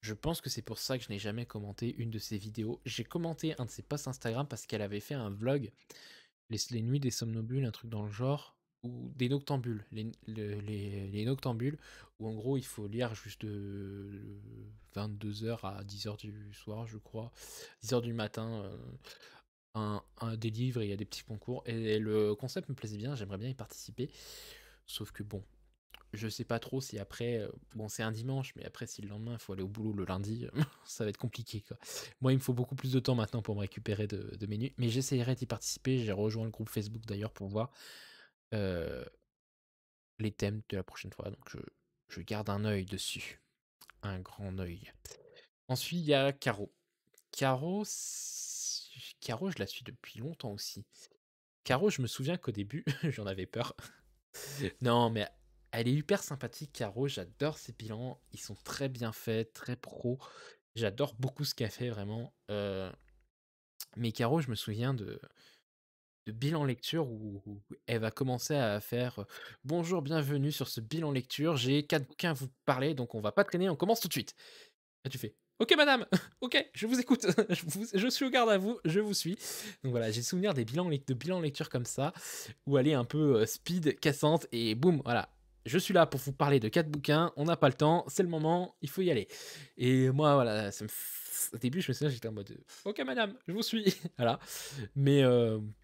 Je pense que c'est pour ça que je n'ai jamais commenté une de ses vidéos. J'ai commenté un de ses posts Instagram parce qu'elle avait fait un vlog les nuits des somnambules, un truc dans le genre, ou des noctambules, les noctambules, où en gros il faut lire juste de 22 h à 10 h du soir, je crois, 10 h du matin, des livres et il y a des petits concours. Et le concept me plaisait bien, j'aimerais bien y participer. Sauf que bon, je sais pas trop si après, bon c'est un dimanche, mais après si le lendemain il faut aller au boulot le lundi, ça va être compliqué quoi. Moi il me faut beaucoup plus de temps maintenant pour me récupérer de mes nuits, mais j'essayerai d'y participer. J'ai rejoint le groupe Facebook d'ailleurs pour voir euh, les thèmes de la prochaine fois, donc je garde un œil dessus, un grand œil. Ensuite il y a Caro. Caro, Caro je la suis depuis longtemps aussi. Caro, je me souviens qu'au début j'en avais peur. Non, mais elle est hyper sympathique, Caro. J'adore ses bilans. Ils sont très bien faits, très pro. J'adore beaucoup ce qu'elle fait, vraiment. Mais Caro, je me souviens de de bilan lecture où elle va commencer à faire, «Bonjour, bienvenue sur ce bilan lecture, j'ai 4 bouquins à vous parler, donc on va pas traîner, on commence tout de suite». Et tu fais: «OK madame, OK, je vous écoute, je suis au garde à vous, je vous suis». Donc voilà, j'ai souvenir des bilans lecture comme ça, où elle est un peu, speed, cassante et boum, voilà. Je suis là pour vous parler de 4 bouquins, on n'a pas le temps, c'est le moment, il faut y aller. Et moi voilà, ça me au début, je me souviens, j'étais en mode, «OK madame, je vous suis», voilà. Mais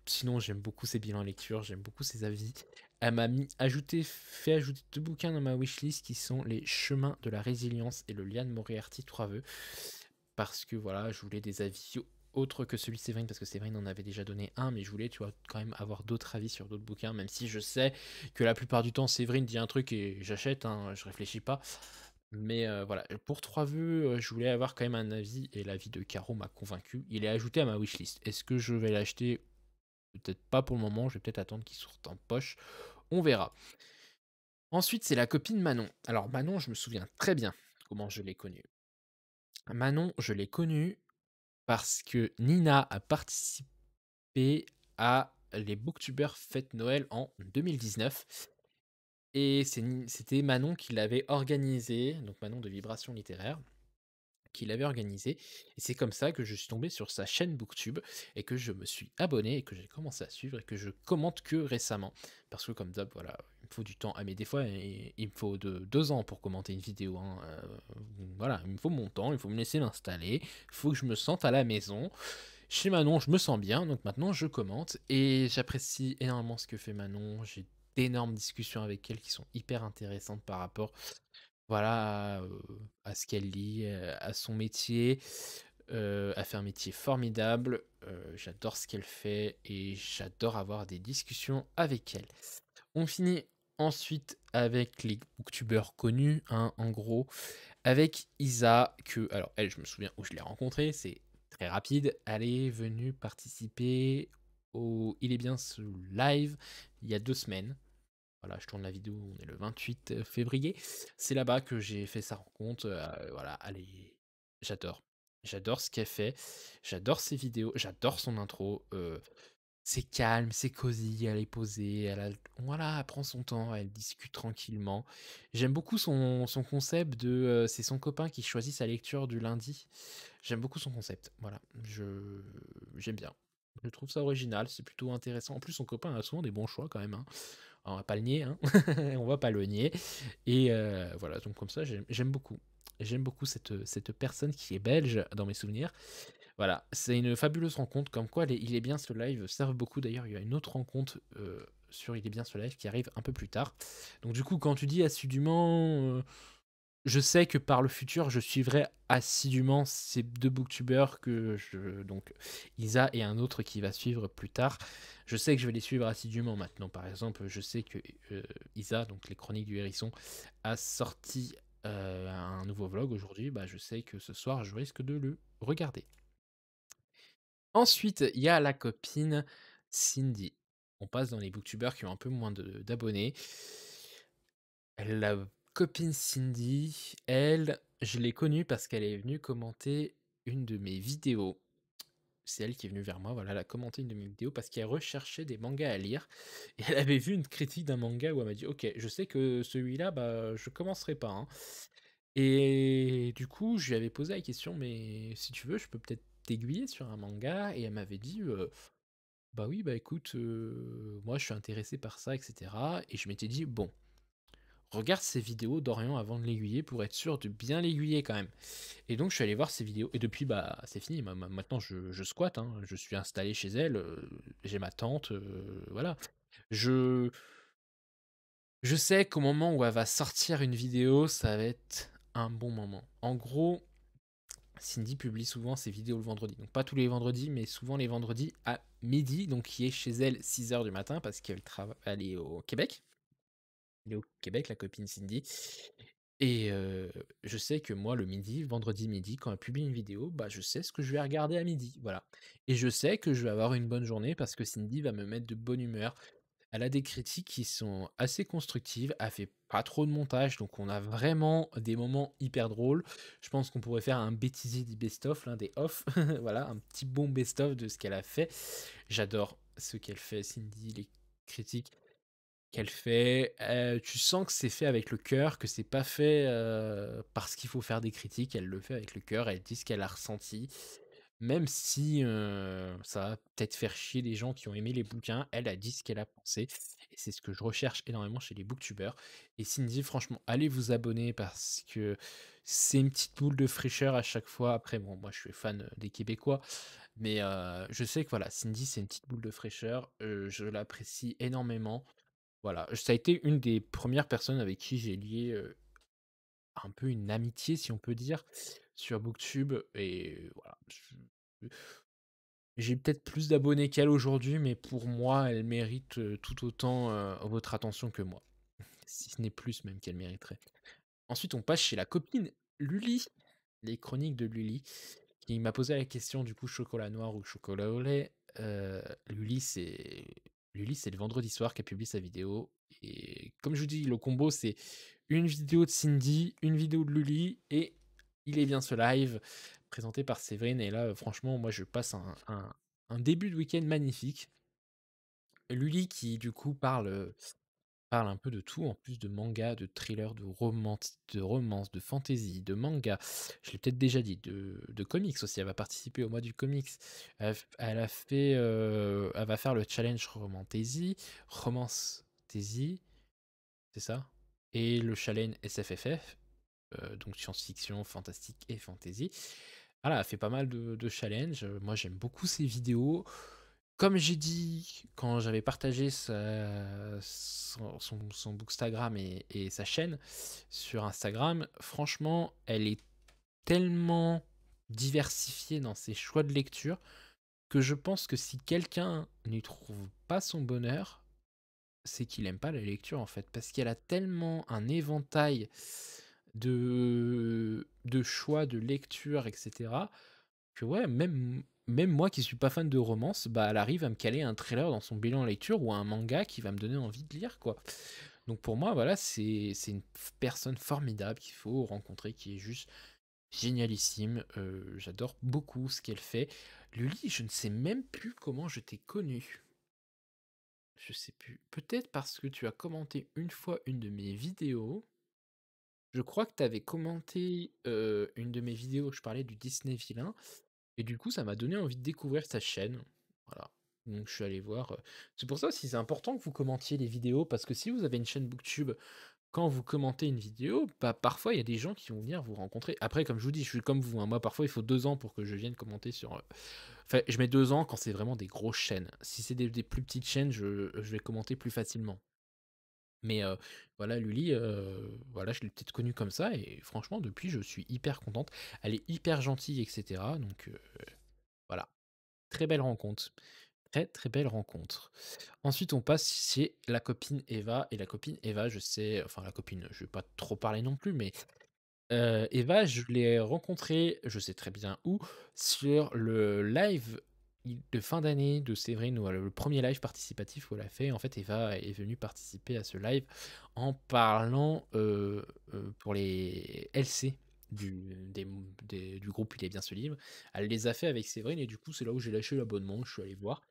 sinon, j'aime beaucoup ses bilans lecture, j'aime beaucoup ses avis. Elle m'a fait ajouter 2 bouquins dans ma wishlist qui sont Les Chemins de la résilience et le Liane Moriarty 3 vœux. Parce que voilà, je voulais des avis autres que celui de Séverine, parce que Séverine en avait déjà donné un, mais je voulais, tu vois, quand même avoir d'autres avis sur d'autres bouquins, même si je sais que la plupart du temps, Séverine dit un truc et j'achète, hein, je réfléchis pas. Mais voilà, pour 3 vœux, je voulais avoir quand même un avis et l'avis de Caro m'a convaincu. Il est ajouté à ma wishlist. Est-ce que je vais l'acheter? Peut-être pas pour le moment, je vais peut-être attendre qu'il sorte en poche, on verra. Ensuite, c'est la copine Manon. Alors Manon, je me souviens très bien comment je l'ai connue. Manon, je l'ai connue parce que Nina a participé à les Booktubers Fête Noël en 2019 et c'était Manon qui l'avait organisé, donc Manon de Vibration Littéraire, qui l'avait organisé et c'est comme ça que je suis tombé sur sa chaîne Booktube et que je me suis abonné et que j'ai commencé à suivre et que je commente que récemment. Parce que comme d'hab, voilà, il me faut du temps. Ah mais des fois, il me faut 2 ans pour commenter une vidéo, hein, voilà, il me faut mon temps, il faut me laisser l'installer, il faut que je me sente à la maison. Chez Manon, je me sens bien, donc maintenant je commente et j'apprécie énormément ce que fait Manon. J'ai d'énormes discussions avec elle qui sont hyper intéressantes par rapport voilà, à ce qu'elle lit, à son métier. Elle fait un métier formidable, j'adore ce qu'elle fait et j'adore avoir des discussions avec elle. On finit ensuite avec les booktubeurs connus, hein, en gros, avec Isa que alors elle, je me souviens où je l'ai rencontrée, c'est très rapide. Elle est venue participer au Il est bien ce live il y a 2 semaines. Voilà, je tourne la vidéo, on est le 28 février. C'est là-bas que j'ai fait sa rencontre, voilà, allez, j'adore. J'adore ce qu'elle fait, j'adore ses vidéos, j'adore son intro, c'est calme, c'est cosy, elle est posée, voilà, elle prend son temps, elle discute tranquillement. J'aime beaucoup son concept de, c'est son copain qui choisit sa lecture du lundi. J'aime beaucoup son concept, voilà, j'aime bien. Je trouve ça original, c'est plutôt intéressant. En plus, son copain a souvent des bons choix quand même, hein. On va pas le nier, hein. On va pas le nier et voilà, donc comme ça, j'aime beaucoup. J'aime beaucoup cette personne qui est belge dans mes souvenirs. Voilà, c'est une fabuleuse rencontre, comme quoi les Il est bien ce live servent beaucoup. D'ailleurs, il y a une autre rencontre, sur Il est bien ce live qui arrive un peu plus tard. Donc du coup, quand tu dis assidûment, je sais que par le futur, je suivrai assidûment ces 2 booktubers que je donc Isa et un autre qui va suivre plus tard. Je sais que je vais les suivre assidûment maintenant. Par exemple, je sais que, Isa, donc les Chroniques du Hérisson, a sorti, un nouveau vlog aujourd'hui. Bah, je sais que ce soir, je risque de le regarder. Ensuite, il y a la copine Cindy. On passe dans les booktubers qui ont un peu moins d'abonnés. La copine Cindy, elle, je l'ai connue parce qu'elle est venue commenter une de mes vidéos. C'est elle qui est venue vers moi, voilà, elle a commenté une de mes vidéos parce qu'elle recherchait des mangas à lire. Et elle avait vu une critique d'un manga où elle m'a dit: «OK, je sais que celui-là, bah, je commencerai pas, hein». Et du coup, je lui avais posé la question: «Mais si tu veux, je peux peut-être t'aiguiller sur un manga?» et elle m'avait dit: «Bah oui, bah écoute, moi je suis intéressée par ça et cetera», et je m'étais dit: «Bon, regarde ces vidéos d'Orient avant de l'aiguiller pour être sûr de bien l'aiguiller quand même». Et donc je suis allé voir ses vidéos et depuis, bah, c'est fini. Maintenant je squatte, hein. Je suis installé chez elle, j'ai ma tante, voilà. Je je sais qu'au moment où elle va sortir une vidéo, ça va être un bon moment. En gros, Cindy publie souvent ses vidéos le vendredi. Donc pas tous les vendredis, mais souvent les vendredis à midi, donc qui est chez elle 6 heures du matin parce elle est au Québec. Elle est au Québec, la copine Cindy. Et je sais que moi, le midi, vendredi midi, quand elle publie une vidéo, bah, je sais ce que je vais regarder à midi, voilà. Et je sais que je vais avoir une bonne journée parce que Cindy va me mettre de bonne humeur. Elle a des critiques qui sont assez constructives, elle fait pas trop de montage, donc on a vraiment des moments hyper drôles. Je pense qu'on pourrait faire un bêtisier des best-of, l'un des off, voilà, un petit bon best-of de ce qu'elle a fait. J'adore. ce qu'elle fait, Cindy, les critiques qu'elle fait, tu sens que c'est fait avec le cœur, que c'est pas fait, parce qu'il faut faire des critiques. Elle le fait avec le cœur, elle dit ce qu'elle a ressenti. Même si, ça va peut-être faire chier les gens qui ont aimé les bouquins, elle a dit ce qu'elle a pensé et c'est ce que je recherche énormément chez les booktubeurs et Cindy, franchement, allez vous abonner parce que c'est une petite boule de fraîcheur à chaque fois. Après bon, moi je suis fan, des Québécois, mais je sais que voilà, Cindy, c'est une petite boule de fraîcheur, je l'apprécie énormément. Voilà, ça a été une des premières personnes avec qui j'ai lié, un peu une amitié, si on peut dire, sur Booktube et voilà, j'ai peut-être plus d'abonnés qu'elle aujourd'hui, mais pour moi, elle mérite, tout autant, votre attention que moi. Si ce n'est plus même qu'elle mériterait. Ensuite, on passe chez la copine Luli, les chroniques de Luli, qui m'a posé la question du coup chocolat noir ou chocolat au lait. Luli, c'est le vendredi soir qu'elle publie sa vidéo et comme je vous dis, le combo, c'est une vidéo de Cindy, une vidéo de Luli et il est bien ce live présenté par Séverine et là, franchement, moi, je passe un début de week-end magnifique. Luli qui du coup parle un peu de tout, en plus de manga, de thriller, de romance, de fantasy, de manga. Je l'ai peut-être déjà dit, de comics aussi. Elle va participer au mois du comics. Elle a fait, elle va faire le challenge Romance Tasy, c'est ça? Et le challenge SFFF, donc science-fiction, fantastique et fantasy. Voilà, elle a fait pas mal de challenges. Moi, j'aime beaucoup ses vidéos. Comme j'ai dit quand j'avais partagé son bookstagram et sa chaîne sur Instagram, franchement, elle est tellement diversifiée dans ses choix de lecture que je pense que si quelqu'un n'y trouve pas son bonheur, c'est qu'il aime pas la lecture en fait, parce qu'elle a tellement un éventail de choix de lecture, etc., que ouais, même moi qui suis pas fan de romance, bah, elle arrive à me caler un thriller dans son bilan lecture ou un manga qui va me donner envie de lire, quoi. Donc pour moi, voilà, c'est une personne formidable qu'il faut rencontrer, qui est juste génialissime. J'adore beaucoup ce qu'elle fait. Luli, je ne sais même plus comment je t'ai connu. Je sais plus. Peut-être parce que tu as commenté une fois une de mes vidéos. Je crois que tu avais commenté une de mes vidéos où je parlais du Disney vilain. Et du coup, ça m'a donné envie de découvrir sa chaîne. Voilà. Donc je suis allé voir. C'est pour ça aussi, c'est important que vous commentiez les vidéos, parce que si vous avez une chaîne Booktube, quand vous commentez une vidéo, bah, parfois il y a des gens qui vont venir vous rencontrer. Après, comme je vous dis, je suis comme vous, hein. Moi, parfois, il faut 2 ans pour que je vienne commenter sur. Enfin, je mets 2 ans quand c'est vraiment des grosses chaînes. Si c'est des plus petites chaînes, je vais commenter plus facilement. Mais voilà, Luli, voilà, je l'ai peut-être connue comme ça, et franchement, depuis, je suis hyper contente. Elle est hyper gentille, etc. Donc voilà, très belle rencontre. Très, très belle rencontre. Ensuite, on passe chez la copine Eva. Et la copine Eva, je sais, enfin la copine, je vais pas trop parler non plus, mais Eva, je l'ai rencontrée, je sais très bien où, sur le live de fin d'année de Séverine, ou le premier live participatif où elle a fait. En fait, Eva est venue participer à ce live en parlant pour les LC du groupe Il est bien ce livre. Elle les a fait avec Séverine et du coup, c'est là où j'ai lâché l'abonnement, je suis allé voir.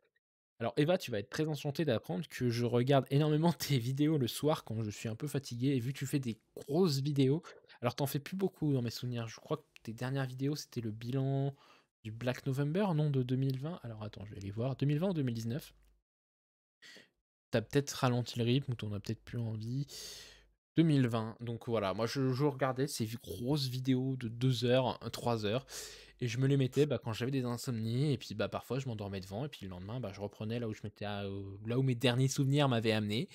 Alors Eva, tu vas être très enchantée d'apprendre que je regarde énormément tes vidéos le soir quand je suis un peu fatigué, et vu que tu fais des grosses vidéos, alors t'en fais plus beaucoup dans mes souvenirs. Je crois que tes dernières vidéos, c'était le bilan du Black November, non, de 2020. Alors attends, je vais aller voir. 2020 ou 2019? T'as peut-être ralenti le rythme ou t'en as peut-être plus envie. 2020. Donc voilà, moi je regardais ces grosses vidéos de 2 heures, 3 heures, et je me les mettais bah, quand j'avais des insomnies, et puis bah, parfois je m'endormais devant, et puis le lendemain bah, je reprenais là où je m'étais, là où mes derniers souvenirs m'avaient amené.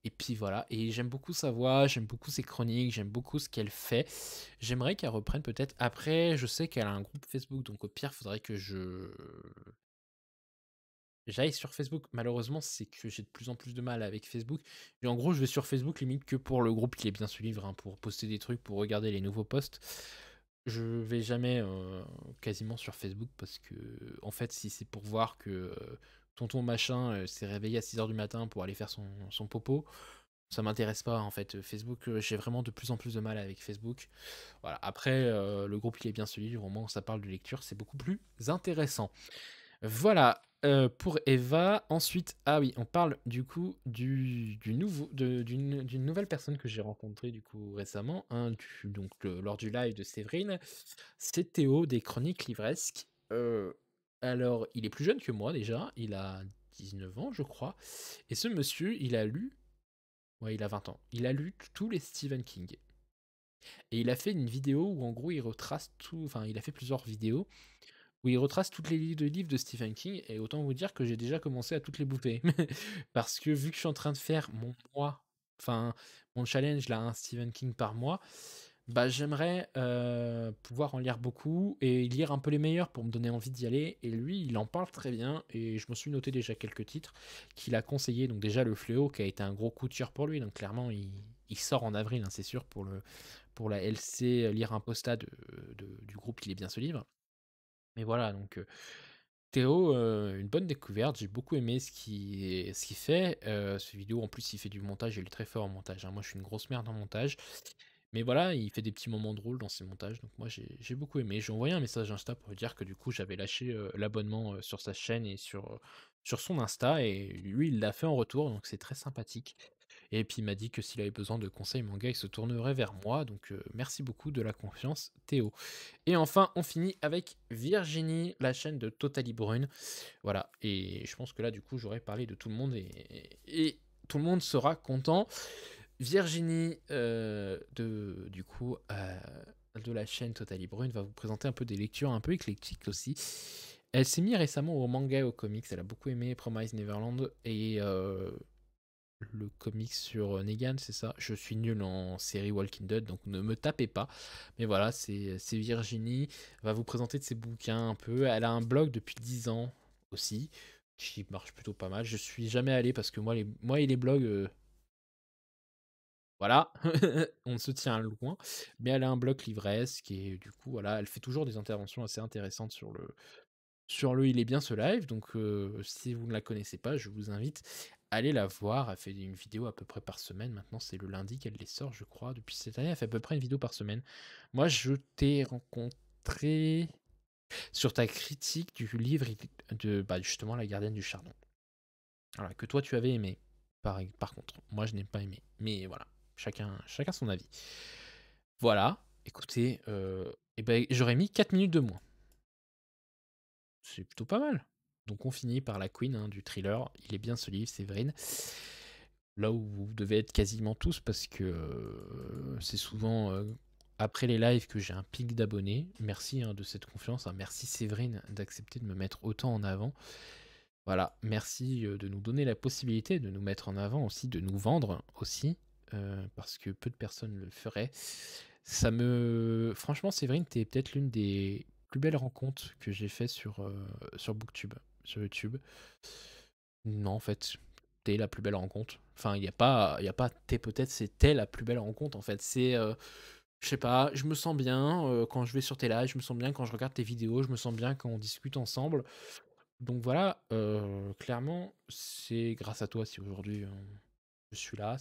Et puis voilà, et j'aime beaucoup sa voix, j'aime beaucoup ses chroniques, j'aime beaucoup ce qu'elle fait. J'aimerais qu'elle reprenne peut-être. Après, je sais qu'elle a un groupe Facebook, donc au pire, faudrait que j'aille sur Facebook. Malheureusement, c'est que j'ai de plus en plus de mal avec Facebook. Et en gros, je vais sur Facebook limite que pour le groupe qui est bien ce livre, hein, pour poster des trucs, pour regarder les nouveaux posts. Je vais jamais quasiment sur Facebook, parce que, en fait, si c'est pour voir que tonton machin s'est réveillé à 6 heures du matin pour aller faire son popo, ça m'intéresse pas en fait. Facebook, j'ai vraiment de plus en plus de mal avec Facebook. Voilà. Après, le groupe il est bien ce livre, au moins ça parle de lecture, c'est beaucoup plus intéressant. Voilà. Pour Eva, ensuite ah oui, on parle du coup du nouveau d'une nouvelle personne que j'ai rencontrée du coup récemment, hein, lors du live de Séverine. C'est Théo des Chroniques Livresques. Alors il est plus jeune que moi déjà, il a 19 ans je crois et ce monsieur, il a lu ouais, il a 20 ans. Il a lu tous les Stephen King et il a fait une vidéo où en gros il retrace tout enfin il a fait plusieurs vidéos où il retrace toutes les livres de Stephen King et autant vous dire que j'ai déjà commencé à toutes les bouffer. Parce que vu que je suis en train de faire mon mois, enfin mon challenge là, un Stephen King par mois, bah j'aimerais, pouvoir en lire beaucoup et lire un peu les meilleurs pour me donner envie d'y aller et lui, il en parle très bien et je me suis noté déjà quelques titres qu'il a conseillés. Donc déjà Le Fléau qui a été un gros coup de cœur pour lui, donc clairement il sort en avril, hein, c'est sûr pour la LC, Lire un posta du groupe Il est bien ce livre. Mais voilà donc Théo, une bonne découverte, j'ai beaucoup aimé ce qu'il fait, ces vidéos en plus il fait du montage, il est très fort en montage, hein. Moi je suis une grosse merde en montage, mais voilà, il fait des petits moments drôles dans ses montages, donc moi j'ai beaucoup aimé. J'ai envoyé un message Insta pour lui dire que du coup j'avais lâché, l'abonnement, sur sa chaîne et sur son Insta et lui il l'a fait en retour, donc c'est très sympathique et puis il m'a dit que s'il avait besoin de conseils manga, il se tournerait vers moi, donc merci beaucoup de la confiance Théo. Et enfin, on finit avec Virginie, la chaîne de Totaly Brune. Voilà, et je pense que là, du coup, j'aurais parlé de tout le monde et tout le monde sera content. Virginie, du coup, de la chaîne Totaly Brune va vous présenter un peu des lectures un peu éclectiques aussi. Elle s'est mise récemment au manga et aux comics. Elle a beaucoup aimé Promise Neverland et le comics sur Negan, c'est ça. Je suis nul en série Walking Dead, donc ne me tapez pas. Mais voilà, c'est Virginie. Elle va vous présenter de ses bouquins un peu. Elle a un blog depuis 10 ans aussi, qui marche plutôt pas mal. Je suis jamais allé parce que moi et les blogs, voilà, on se tient loin. Mais elle a un blog livresque et du coup, voilà, elle fait toujours des interventions assez intéressantes sur le Il est bien ce live, donc si vous ne la connaissez pas, je vous invite à aller la voir. Elle fait une vidéo à peu près par semaine. Maintenant, c'est le lundi qu'elle les sort, je crois. Depuis cette année, elle fait à peu près une vidéo par semaine. Moi, je t'ai rencontré sur ta critique du livre de bah, justement La Gardienne du Chardon. Voilà, que toi tu avais aimé. Par contre, moi je n'ai pas aimé. Mais voilà, chacun son avis. Voilà, écoutez, et ben, j'aurais mis 4 minutes de moins. C'est plutôt pas mal. Donc on finit par la queen, hein, du thriller. Il est bien ce livre, Séverine. Là où vous devez être quasiment tous parce que c'est souvent après les lives que j'ai un pic d'abonnés. Merci, hein, de cette confiance, hein. Merci Séverine d'accepter de me mettre autant en avant. Voilà, merci de nous donner la possibilité de nous mettre en avant aussi, de nous vendre aussi, parce que peu de personnes le feraient. Franchement, Séverine, t'es peut-être l'une des plus belles rencontres que j'ai fait sur Booktube, sur YouTube. Non, en fait, t'es la plus belle rencontre. Enfin, il y a pas t'es peut-être, c'est t'es la plus belle rencontre, en fait. Je sais pas, je me sens bien quand je vais sur tes lives, je me sens bien quand je regarde tes vidéos, je me sens bien quand on discute ensemble. Donc voilà, clairement, c'est grâce à toi si aujourd'hui, je suis là,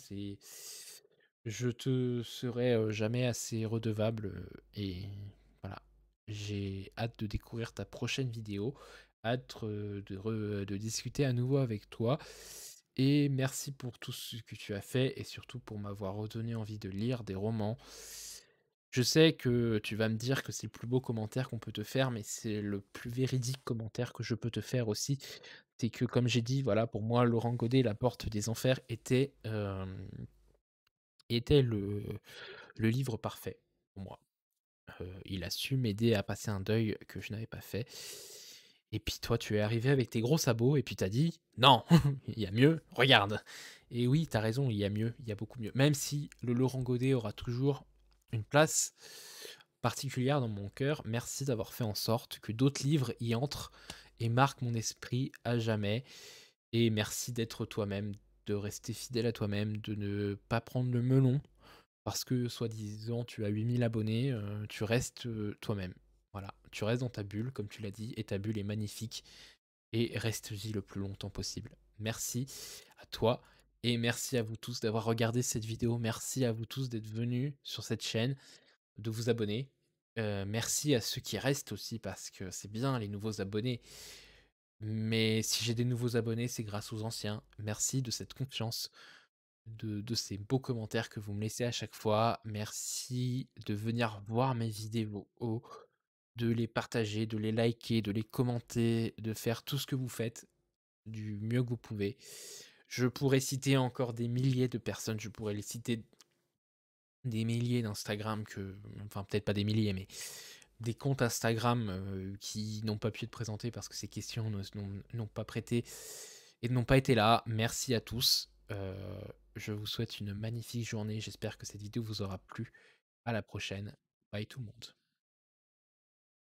je te serai, jamais assez redevable, et voilà. J'ai hâte de découvrir ta prochaine vidéo, hâte, de discuter à nouveau avec toi et merci pour tout ce que tu as fait et surtout pour m'avoir redonné envie de lire des romans. Je sais que tu vas me dire que c'est le plus beau commentaire qu'on peut te faire, mais c'est le plus véridique commentaire que je peux te faire aussi. C'est que comme j'ai dit, voilà, pour moi, Laurent Godet, La Porte des Enfers était le livre parfait pour moi. Il a su m'aider à passer un deuil que je n'avais pas fait. Et puis toi, tu es arrivé avec tes gros sabots et puis t'as dit: «Non, il y a mieux, regarde!» Et oui, t'as raison, il y a mieux, il y a beaucoup mieux. Même si le Laurent Godet aura toujours une place particulière dans mon cœur, merci d'avoir fait en sorte que d'autres livres y entrent et marquent mon esprit à jamais. Et merci d'être toi-même, de rester fidèle à toi-même, de ne pas prendre le melon parce que soi-disant tu as 8 000 abonnés, tu restes, toi-même. Voilà, tu restes dans ta bulle comme tu l'as dit et ta bulle est magnifique et reste-y le plus longtemps possible. Merci à toi et merci à vous tous d'avoir regardé cette vidéo. Merci à vous tous d'être venus sur cette chaîne, de vous abonner. Merci à ceux qui restent aussi parce que c'est bien les nouveaux abonnés. Mais si j'ai des nouveaux abonnés, c'est grâce aux anciens. Merci de cette confiance, de ces beaux commentaires que vous me laissez à chaque fois. Merci de venir voir mes vidéos, de les partager, de les liker, de les commenter, de faire tout ce que vous faites du mieux que vous pouvez. Je pourrais citer encore des milliers de personnes, je pourrais les citer des milliers d'Instagram enfin peut-être pas des milliers, mais des comptes Instagram, qui n'ont pas pu être présentés parce que ces questions n'ont pas prêté et n'ont pas été là. Merci à tous, je vous souhaite une magnifique journée. J'espère que cette vidéo vous aura plu. À la prochaine. Bye tout le monde.